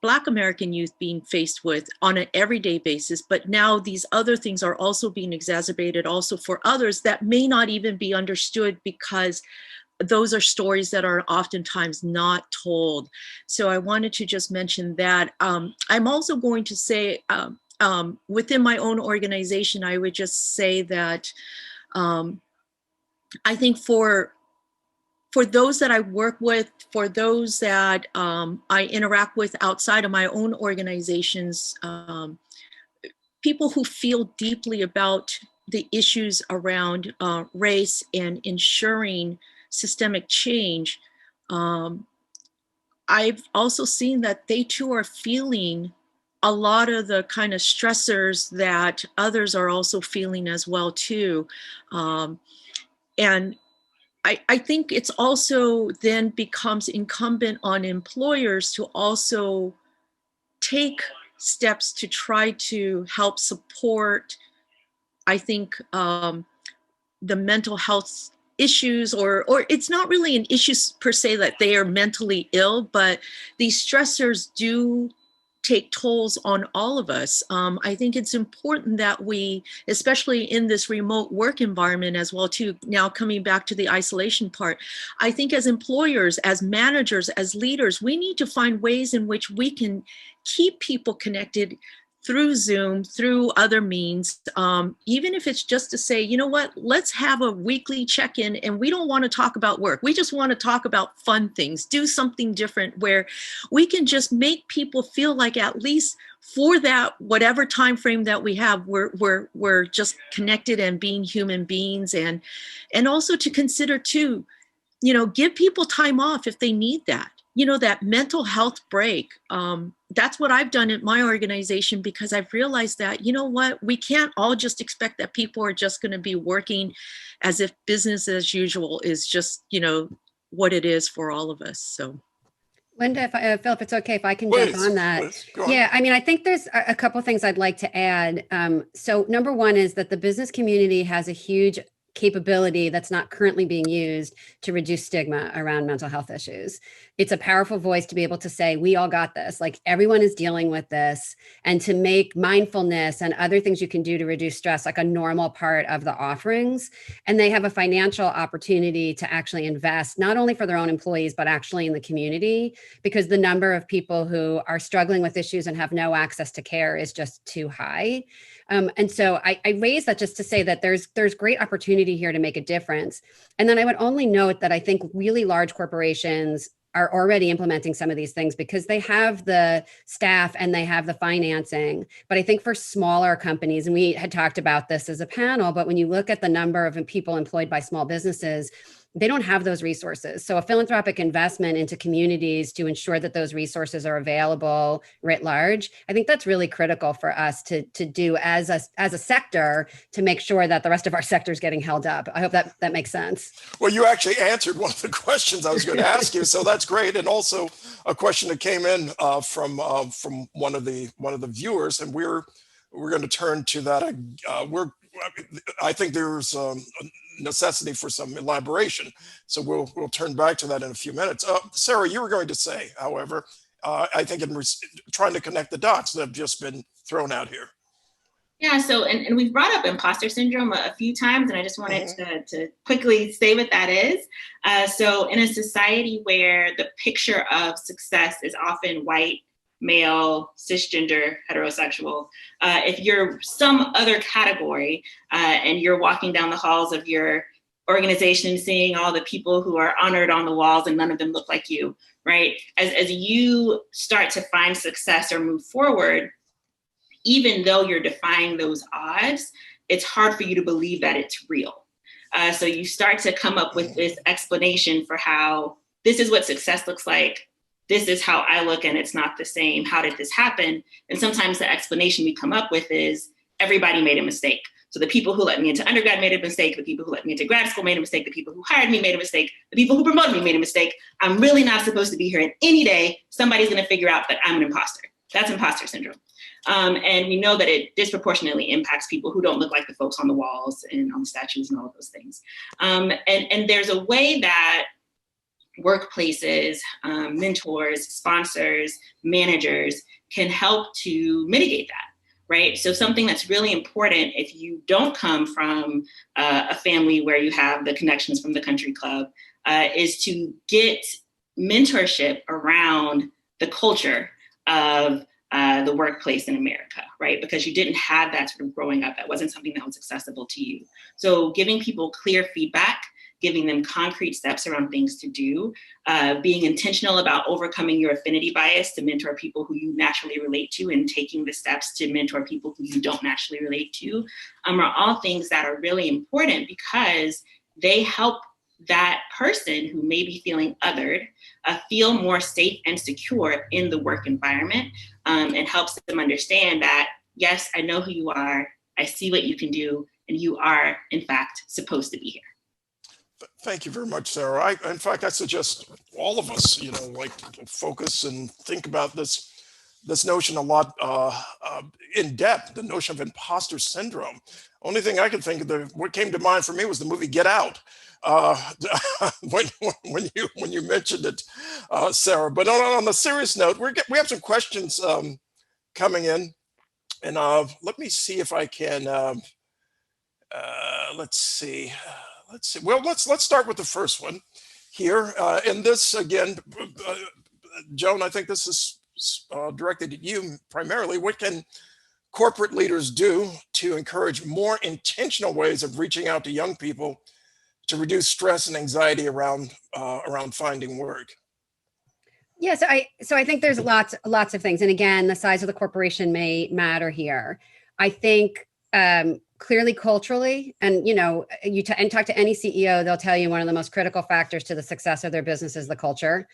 Black American youth being faced with on an everyday basis, but now these other things are also being exacerbated also for others that may not even be understood because those are stories that are oftentimes not told. So I wanted to just mention that. I'm also going to say within my own organization, I would just say that I think for those that I work with, for those that I interact with outside of my own organizations, people who feel deeply about the issues around race and ensuring systemic change, I've also seen that they too are feeling a lot of the kind of stressors that others are also feeling as well too. And I think it's also then becomes incumbent on employers to also take steps to try to help support, I think, the mental health issues, or it's not really an issue per se that they are mentally ill, but these stressors do take tolls on all of us. I think it's important that we, especially in this remote work environment as well too, now coming back to the isolation part, I think as employers, as managers, as leaders, we need to find ways in which we can keep people connected through Zoom, through other means, even if it's just to say, you know what, let's have a weekly check-in, and we don't want to talk about work. We just want to talk about fun things, do something different where we can just make people feel like at least for that, whatever time frame that we have, we're just connected and being human beings, and also to consider too, you know, give people time off if they need that. You know, that mental health break. That's what I've done at my organization, because I've realized that, you know what, we can't all just expect that people are just going to be working as if business as usual is just, you know, what it is for all of us. So. Linda, if Phil, if it's okay, if I can Please, jump on that. please, go on. Yeah, I mean, I think there's a couple of things I'd like to add. So number one is that the business community has a huge capability that's not currently being used to reduce stigma around mental health issues. It's a powerful voice to be able to say, we all got this, like everyone is dealing with this, and to make mindfulness and other things you can do to reduce stress like a normal part of the offerings. And they have a financial opportunity to actually invest, not only for their own employees, but actually in the community, because the number of people who are struggling with issues and have no access to care is just too high. And so I raise that just to say that there's great opportunity here to make a difference. And then I would only note that I think really large corporations are already implementing some of these things because they have the staff and they have the financing. But I think for smaller companies, and we had talked about this as a panel, but when you look at the number of people employed by small businesses, they don't have those resources. So a philanthropic investment into communities to ensure that those resources are available writ large, I think that's really critical for us to do as a sector to make sure that the rest of our sector is getting held up. I hope that makes sense. Well, you actually answered one of the questions I was going to ask you, so that's great. And also a question that came in from one of the viewers, and we're going to turn to that. I think there's a necessity for some elaboration, so we'll turn back to that in a few minutes. Sarah, you were going to say, however, I think in trying to connect the dots that have just been thrown out here. Yeah, so, and we've brought up imposter syndrome a few times, and I just wanted to quickly say what that is. So in a society where the picture of success is often white, male, cisgender, heterosexual, if you're some other category and you're walking down the halls of your organization seeing all the people who are honored on the walls and none of them look like you, right? As you start to find success or move forward, even though you're defying those odds, it's hard for you to believe that it's real. So you start to come up with this explanation for how this is what success looks like. This is how I look and it's not the same. How did this happen? And sometimes the explanation we come up with is everybody made a mistake. So the people who let me into undergrad made a mistake. The people who let me into grad school made a mistake. The people who hired me made a mistake. The people who promoted me made a mistake. I'm really not supposed to be here. And any day, somebody's going to figure out that I'm an imposter. That's imposter syndrome. And we know that it disproportionately impacts people who don't look like the folks on the walls and on the statues and all of those things. And there's a way that workplaces, mentors, sponsors, managers can help to mitigate that, right? So something that's really important if you don't come from a family where you have the connections from the country club is to get mentorship around the culture of the workplace in America, right? Because you didn't have that sort of growing up. That wasn't something that was accessible to you. So giving people clear feedback, giving them concrete steps around things to do, being intentional about overcoming your affinity bias to mentor people who you naturally relate to and taking the steps to mentor people who you don't naturally relate to are all things that are really important because they help that person who may be feeling othered feel more safe and secure in the work environment, and helps them understand that, yes, I know who you are, I see what you can do, and you are, in fact, supposed to be here. Thank you very much, Sarah. In fact, I suggest all of us, like focus and think about this notion a lot in depth, the notion of imposter syndrome. Only thing I could think of, what came to mind for me was the movie Get Out. When you mentioned it, Sarah. But on a serious note, we have some questions coming in, and let me see if I can. Let's see. Well, let's start with the first one here. And this again, Joan, I think this is directed at you primarily. What can corporate leaders do to encourage more intentional ways of reaching out to young people to reduce stress and anxiety around finding work? Yeah, so I think there's lots of things, and again, the size of the corporation may matter here. I think clearly culturally, and and talk to any CEO, they'll tell you one of the most critical factors to the success of their business is the culture.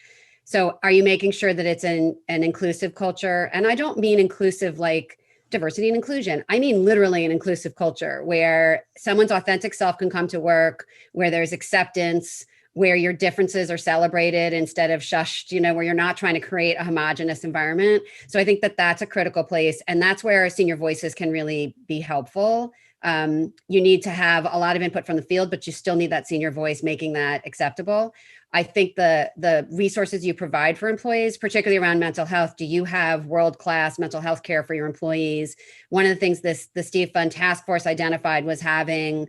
So are you making sure that it's an inclusive culture? And I don't mean inclusive like diversity and inclusion. I mean literally an inclusive culture where someone's authentic self can come to work, where there's acceptance, where your differences are celebrated instead of shushed, where you're not trying to create a homogenous environment. So I think that that's a critical place. And that's where senior voices can really be helpful. You need to have a lot of input from the field, but you still need that senior voice making that acceptable. I think the resources you provide for employees, particularly around mental health, do you have world-class mental health care for your employees? One of the things the Steve Fund Task Force identified was having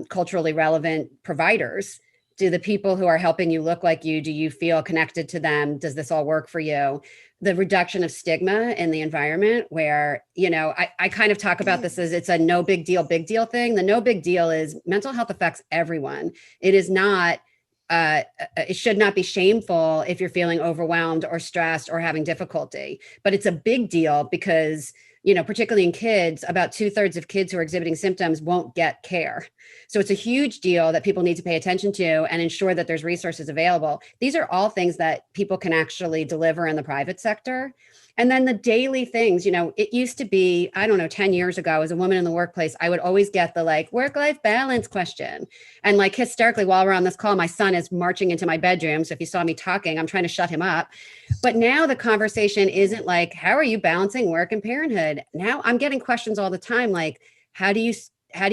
culturally relevant providers. Do the people who are helping you look like you? Do you feel connected to them? Does this all work for you? The reduction of stigma in the environment where, I kind of talk about this as it's a no big deal, big deal thing. The no big deal is mental health affects everyone. It is not, it should not be shameful if you're feeling overwhelmed or stressed or having difficulty, but it's a big deal because particularly in kids, about 2/3 of kids who are exhibiting symptoms won't get care. So it's a huge deal that people need to pay attention to and ensure that there's resources available. These are all things that people can actually deliver in the private sector. And then the daily things, it used to be, 10 years ago, as a woman in the workplace, I would always get the work-life balance question. And hysterically, while we're on this call, my son is marching into my bedroom. So if you saw me talking, I'm trying to shut him up. But now the conversation isn't how are you balancing work and parenthood? Now I'm getting questions all the time, how do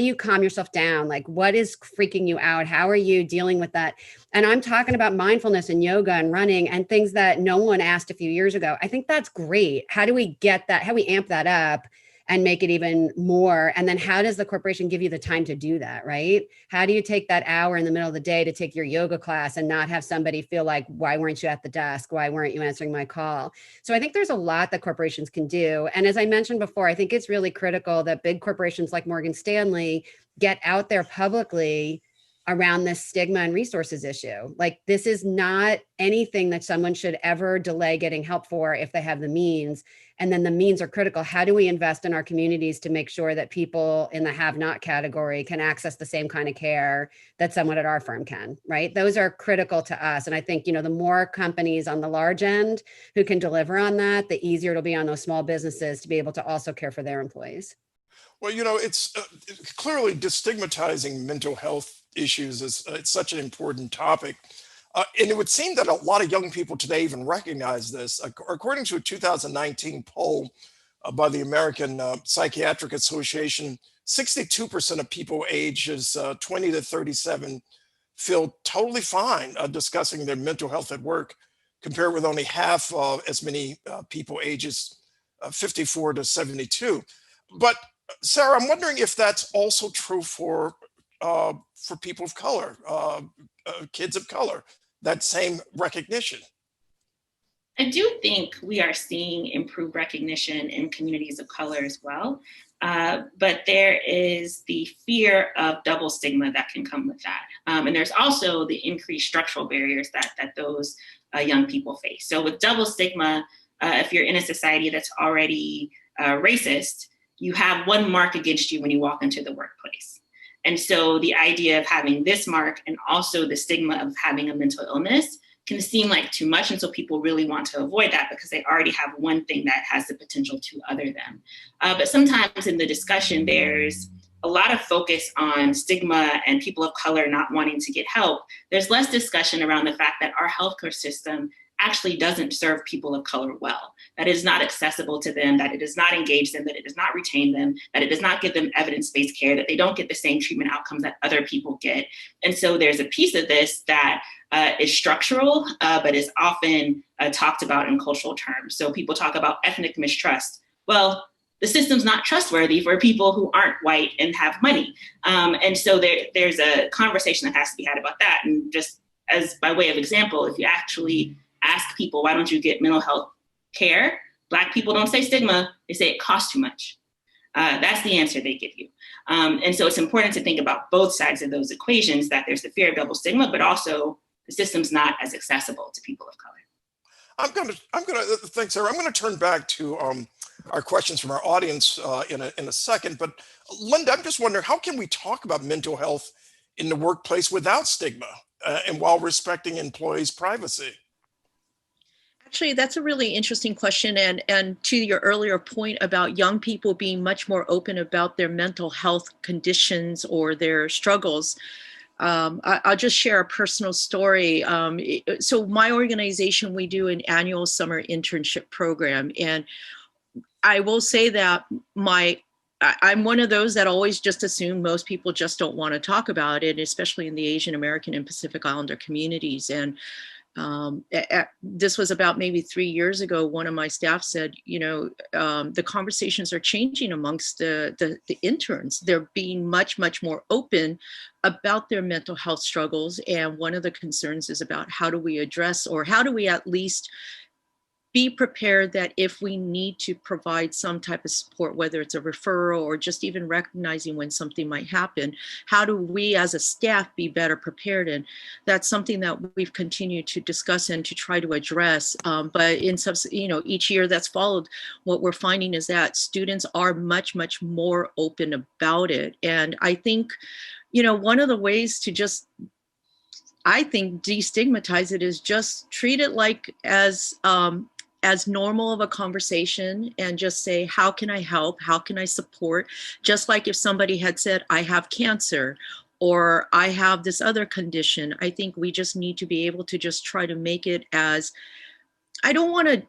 you calm yourself down? What is freaking you out? How are you dealing with that? And I'm talking about mindfulness and yoga and running and things that no one asked a few years ago. I think that's great. How do we get that? How do we amp that up and make it even more? And then how does the corporation give you the time to do that, right? How do you take that hour in the middle of the day to take your yoga class and not have somebody feel why weren't you at the desk? Why weren't you answering my call? So I think there's a lot that corporations can do. And as I mentioned before, I think it's really critical that big corporations like Morgan Stanley get out there publicly around this stigma and resources issue. This is not anything that someone should ever delay getting help for if they have the means. And then the means are critical. How do we invest in our communities to make sure that people in the have-not category can access the same kind of care that someone at our firm can, right? Those are critical to us. And I think, the more companies on the large end who can deliver on that, the easier it'll be on those small businesses to be able to also care for their employees. Well, it's clearly destigmatizing mental health issues it's such an important topic. And it would seem that a lot of young people today even recognize this. According to a 2019 poll by the American Psychiatric Association, 62% of people ages 20 to 37 feel totally fine discussing their mental health at work, compared with only half as many people ages 54 to 72. But Sarah, I'm wondering if that's also true for people of color, kids of color, that same recognition. I do think we are seeing improved recognition in communities of color as well. But there is the fear of double stigma that can come with that. And there's also the increased structural barriers that those young people face. So with double stigma, if you're in a society that's already racist, you have one mark against you when you walk into the workplace. And so the idea of having this mark and also the stigma of having a mental illness can seem like too much. And so people really want to avoid that because they already have one thing that has the potential to other them. But sometimes in the discussion, there's a lot of focus on stigma and people of color not wanting to get help. There's less discussion around the fact that our healthcare system actually doesn't serve people of color well, that it is not accessible to them, that it does not engage them, that it does not retain them, that it does not give them evidence-based care, that they don't get the same treatment outcomes that other people get. And so there's a piece of this that is structural, but is often talked about in cultural terms. So people talk about ethnic mistrust. Well, the system's not trustworthy for people who aren't white and have money. And so there's a conversation that has to be had about that. And just as by way of example, if you actually ask people, why don't you get mental health care? Black people don't say stigma, they say it costs too much. That's the answer they give you. And so it's important to think about both sides of those equations, that there's the fear of double stigma, but also the system's not as accessible to people of color. Thanks, Sarah. I'm gonna turn back to our questions from our audience in a second, but Linda, I'm just wondering, how can we talk about mental health in the workplace without stigma and while respecting employees' privacy? Actually, that's a really interesting question. And to your earlier point about young people being much more open about their mental health conditions or their struggles, I'll just share a personal story. So my organization, we do an annual summer internship program. And I will say that I'm one of those that always just assume most people just don't want to talk about it, especially in the Asian American and Pacific Islander communities. And this was about maybe 3 years ago. One of my staff said, the conversations are changing amongst the interns. They're being much, much more open about their mental health struggles. And one of the concerns is about how do we address, or how do we at least be prepared that if we need to provide some type of support, whether it's a referral or just even recognizing when something might happen, how do we as a staff be better prepared? And that's something that we've continued to discuss and to try to address. But in each year that's followed, what we're finding is that students are much, much more open about it. And I think, one of the ways to just, I think, destigmatize it is just treat it like as normal of a conversation and just say, how can I help? How can I support? Just like if somebody had said, I have cancer or I have this other condition, I think we just need to be able to just try to make it as, I don't want to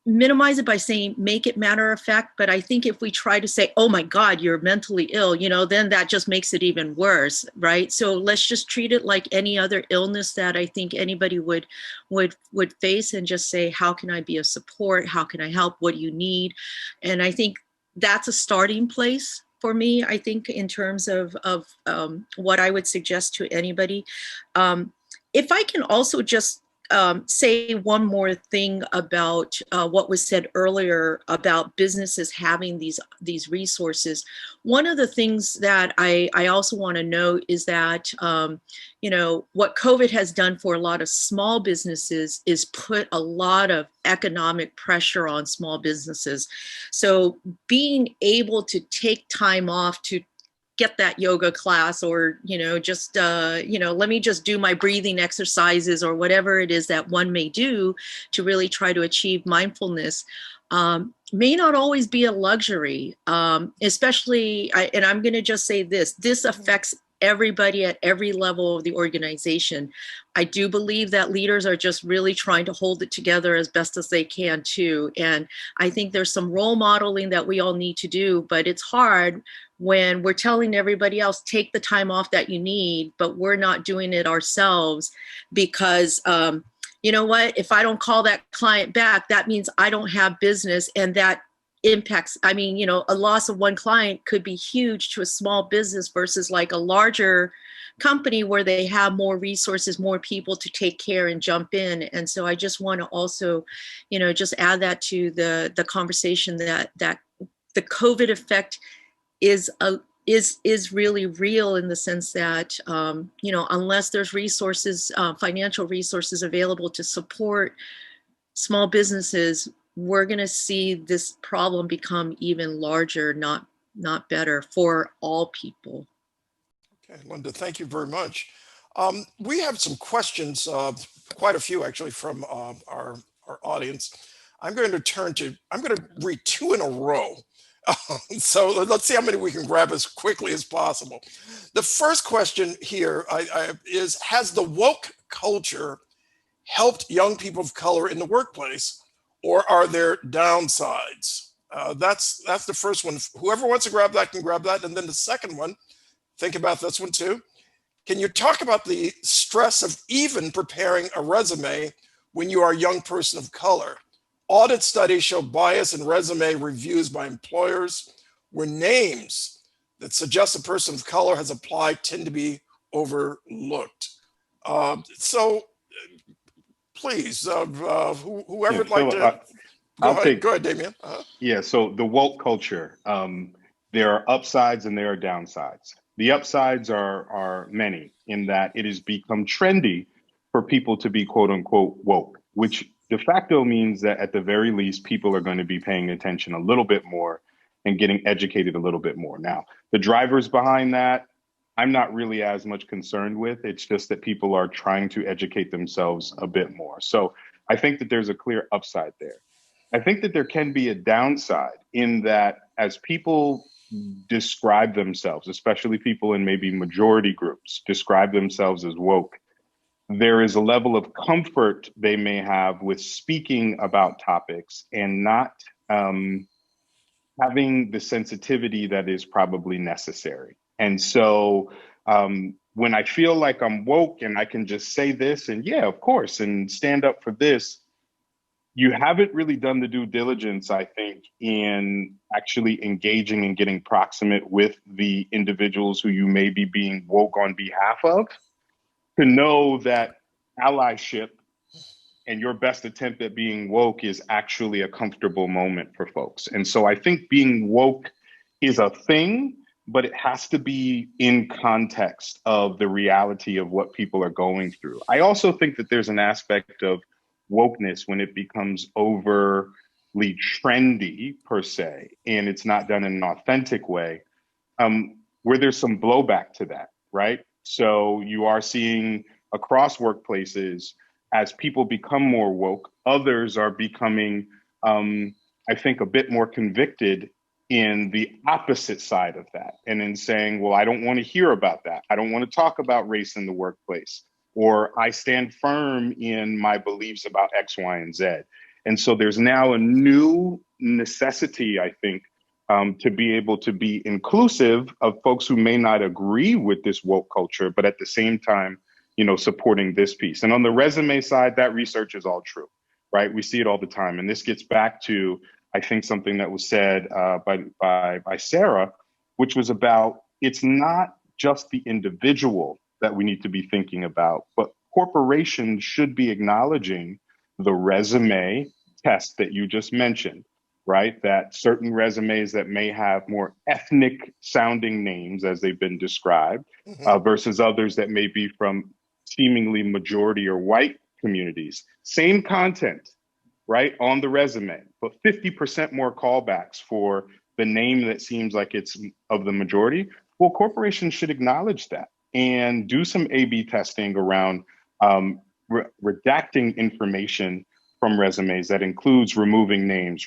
minimize it by saying make it matter of fact, but I think if we try to say, oh my God, you're mentally ill, then that just makes it even worse, right? So let's just treat it like any other illness that I think anybody would face, and just say, how can I be of support? How can I help? What do you need? And I think that's a starting place for me, I think, in terms of what I would suggest to anybody. If I can also just say one more thing about what was said earlier about businesses having these resources. One of the things that I also want to note is that, what COVID has done for a lot of small businesses is put a lot of economic pressure on small businesses. So being able to take time off to get that yoga class, or, let me just do my breathing exercises, or whatever it is that one may do to really try to achieve mindfulness, may not always be a luxury, especially, and I'm going to just say this affects everybody at every level of the organization. I do believe that leaders are just really trying to hold it together as best as they can too. And I think there's some role modeling that we all need to do, but it's hard when we're telling everybody else, take the time off that you need, but we're not doing it ourselves because, you know what, if I don't call that client back, that means I don't have business, and that impacts, a loss of one client could be huge to a small business versus like a larger company where they have more resources, more people to take care and jump in. And so I just want to also, just add that to the conversation that the COVID effect is really real, in the sense that, unless there's resources, financial resources available to support small businesses, we're going to see this problem become even larger, not better for all people. Okay, Linda, thank you very much. We have some questions, quite a few actually, from our audience. I'm going to read two in a row. So let's see how many we can grab as quickly as possible. The first question here is, has the woke culture helped young people of color in the workplace, or are there downsides? That's the first one. Whoever wants to grab that can grab that. And then the second one, think about this one too. Can you talk about the stress of even preparing a resume when you are a young person of color? Audit studies show bias in resume reviews by employers, where names that suggest a person of color has applied tend to be overlooked. So please, whoever would like to, go ahead, Damien. Yeah, so the woke culture, there are upsides and there are downsides. The upsides are many, in that it has become trendy for people to be quote unquote woke, which de facto means that at the very least, people are going to be paying attention a little bit more and getting educated a little bit more. Now, the drivers behind that, I'm not really as much concerned with. It's just that people are trying to educate themselves a bit more. So I think that there's a clear upside there. I think that there can be a downside in that as people describe themselves, especially people in maybe majority groups, describe themselves as woke, there is a level of comfort they may have with speaking about topics and not having the sensitivity that is probably necessary. And so when I feel like I'm woke and I can just say this and yeah, of course, and stand up for this, you haven't really done the due diligence, I think, in actually engaging and getting proximate with the individuals who you may be being woke on behalf of, to know that allyship and your best attempt at being woke is actually a comfortable moment for folks. And so I think being woke is a thing, but it has to be in context of the reality of what people are going through. I also think that there's an aspect of wokeness when it becomes overly trendy per se, and it's not done in an authentic way, where there's some blowback to that, right? So you are seeing across workplaces, as people become more woke, others are becoming, I think, a bit more convicted in the opposite side of that, and in saying, well, I don't want to hear about that. I don't want to talk about race in the workplace, or I stand firm in my beliefs about X, Y, and Z. And so there's now a new necessity, I think, to be able to be inclusive of folks who may not agree with this woke culture, but at the same time, supporting this piece. And on the resume side, that research is all true, right? We see it all the time. And this gets back to, I think, something that was said by Sarah, which was about, it's not just the individual that we need to be thinking about, but corporations should be acknowledging the resume test that you just mentioned, right? That certain resumes that may have more ethnic sounding names as they've been described, versus others that may be from seemingly majority or white communities. Same content, right, on the resume, but 50% more callbacks for the name that seems like it's of the majority. Well, corporations should acknowledge that and do some A/B testing around redacting information from resumes that includes removing names,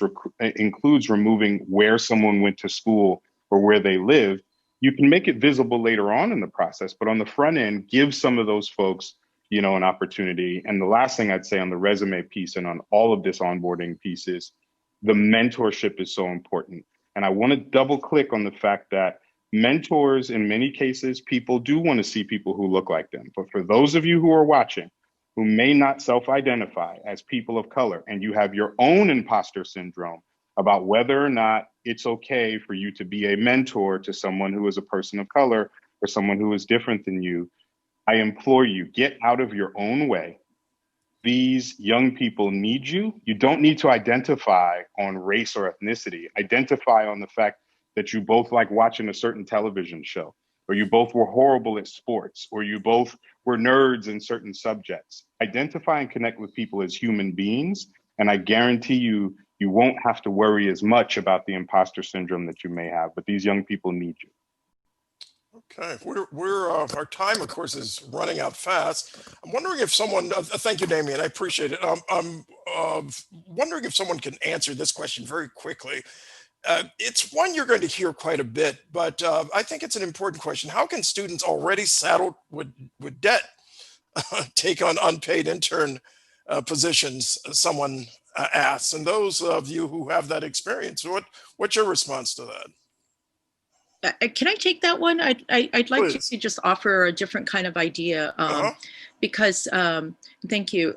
includes removing where someone went to school or where they live. You can make it visible later on in the process, but on the front end, give some of those folks, an opportunity. And the last thing I'd say on the resume piece and on all of this onboarding piece is the mentorship is so important. And I want to double click on the fact that mentors, in many cases, people do want to see people who look like them. But for those of you who are watching, who may not self-identify as people of color, and you have your own imposter syndrome about whether or not it's okay for you to be a mentor to someone who is a person of color or someone who is different than you, I implore you, get out of your own way. These young people need you. You don't need to identify on race or ethnicity. Identify on the fact that you both like watching a certain television show, or you both were horrible at sports, or you both were nerds in certain subjects. Identify and connect with people as human beings, and I guarantee you, you won't have to worry as much about the imposter syndrome that you may have, but these young people need you. Okay, our time, of course, is running out fast. I'm wondering if someone, thank you, Damien, I appreciate it. I'm wondering if someone can answer this question very quickly. It's one you're going to hear quite a bit, but I think it's an important question. How can students already saddled with debt take on unpaid intern positions? Someone asks, and those of you who have that experience, what's your response to that? Can I take that one? I'd like Please. to just offer a different kind of idea because thank you.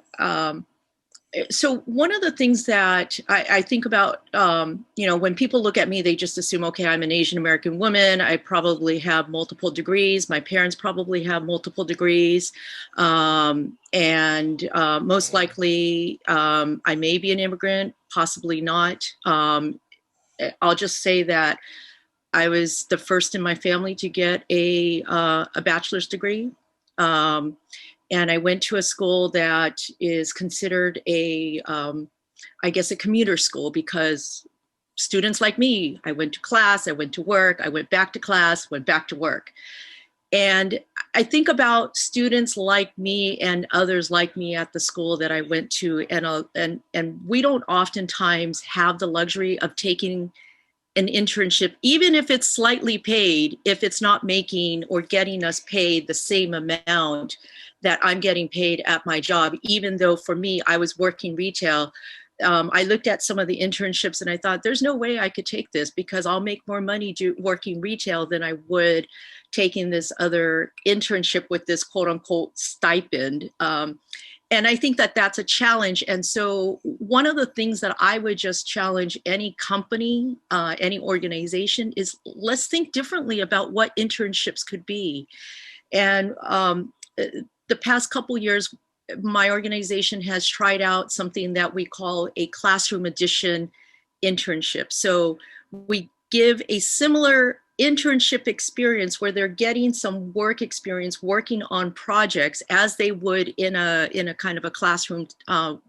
So one of the things that I think about, when people look at me, they just assume, okay, I'm an Asian American woman. I probably have multiple degrees. My parents probably have multiple degrees. And most likely I may be an immigrant, possibly not. I'll just say that I was the first in my family to get a bachelor's degree. And I went to a school that is considered a commuter school, because students like me, I went to class, I went to work, I went back to class, went back to work. And I think about students like me and others like me at the school that I went to, and we don't oftentimes have the luxury of taking an internship, even if it's slightly paid, if it's not making or getting us paid the same amount that I'm getting paid at my job. Even though for me, I was working retail, I looked at some of the internships and I thought, there's no way I could take this, because I'll make more money working retail than I would taking this other internship with this quote unquote stipend. And I think that that's a challenge. And so one of the things that I would just challenge any company, any organization, is let's think differently about what internships could be. And the past couple years, my organization has tried out something that we call a classroom edition internship. So we give a similar internship experience where they're getting some work experience working on projects as they would in a kind of a classroom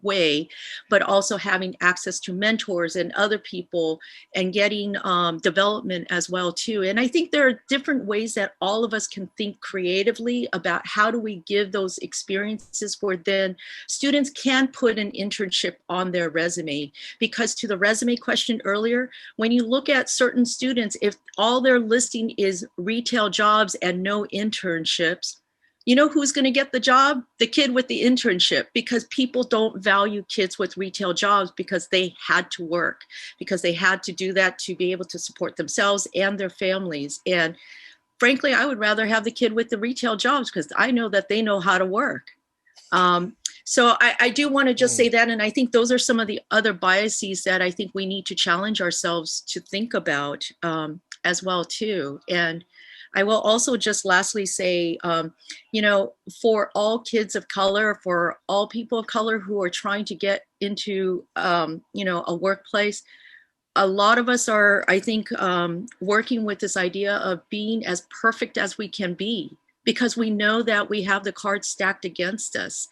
way, but also having access to mentors and other people and getting development as well too. And I think there are different ways that all of us can think creatively about how do we give those experiences where then students can put an internship on their resume. Because to the resume question earlier, when you look at certain students, if all their listing is retail jobs and no internships, you know who's going to get the job? The kid with the internship, because people don't value kids with retail jobs because they had to work, because they had to do that to be able to support themselves and their families. And frankly, I would rather have the kid with the retail jobs because I know that they know how to work. So I do want to just say that. And I think those are some of the other biases that I think we need to challenge ourselves to think about as well too. And I will also just lastly say, for all kids of color, for all people of color who are trying to get into, a workplace, a lot of us are, I think, working with this idea of being as perfect as we can be, because we know that we have the cards stacked against us.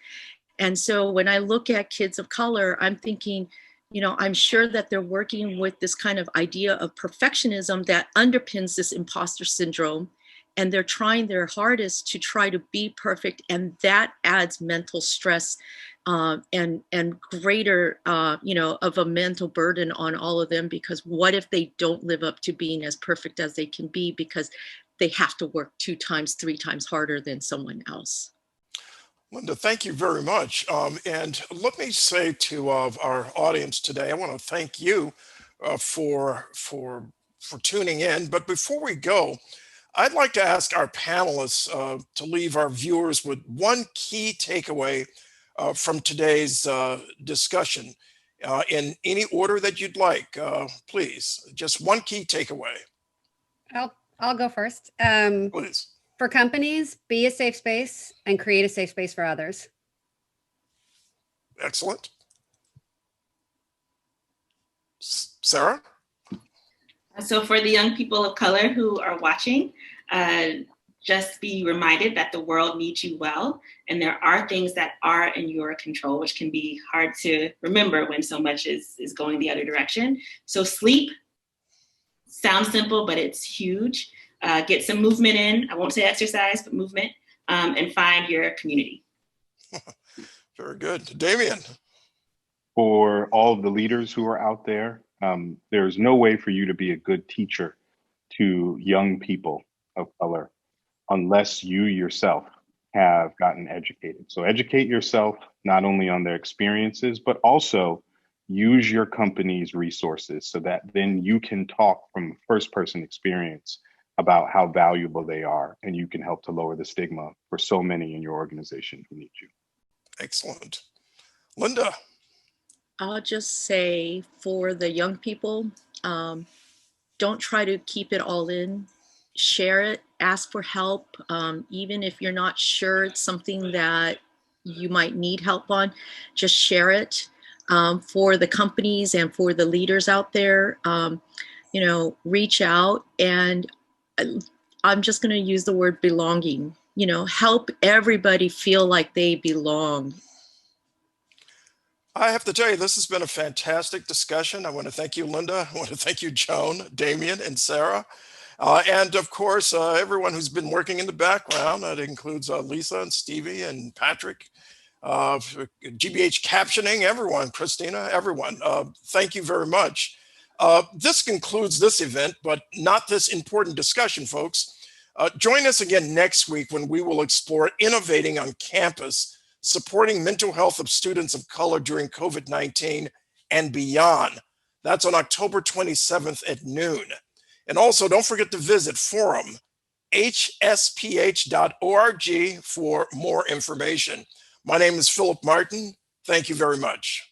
And so when I look at kids of color, I'm thinking, I'm sure that they're working with this kind of idea of perfectionism that underpins this imposter syndrome. And they're trying their hardest to try to be perfect. And that adds mental stress and greater, of a mental burden on all of them, because what if they don't live up to being as perfect as they can be because they have to work 2 times, 3 times harder than someone else. Linda, thank you very much. And let me say to our audience today, I want to thank you for tuning in. But before we go, I'd like to ask our panelists to leave our viewers with one key takeaway from today's discussion in any order that you'd like. Please, just one key takeaway. I'll go first. Please. For companies, be a safe space and create a safe space for others. Excellent. Sarah? So for the young people of color who are watching, just be reminded that the world needs you well, and there are things that are in your control, which can be hard to remember when so much is going the other direction. So sleep sounds simple, but it's huge. get some movement in. I won't say exercise, but movement, and find your community. Very good. Damien. For all of the leaders who are out there, there's no way for you to be a good teacher to young people of color unless you yourself have gotten educated. So educate yourself not only on their experiences, but also use your company's resources so that then you can talk from first person experience about how valuable they are, and you can help to lower the stigma for so many in your organization who need you. Excellent. Linda. I'll just say for the young people, don't try to keep it all in. Share it, ask for help. Even if you're not sure it's something that you might need help on, just share it. For the companies and for the leaders out there, reach out, and I'm just going to use the word belonging, help everybody feel like they belong. I have to tell you, this has been a fantastic discussion. I want to thank you, Linda. I want to thank you, Joan, Damien, and Sarah. And of course, everyone who's been working in the background. That includes Lisa and Stevie and Patrick, GBH captioning, everyone, Christina, everyone. Thank you very much. This concludes this event, but not this important discussion, folks. Join us again next week when we will explore innovating on campus, supporting mental health of students of color during COVID-19 and beyond. That's on October 27th at noon. And also don't forget to visit forum hsph.org for more information. My name is Philip Martin. Thank you very much.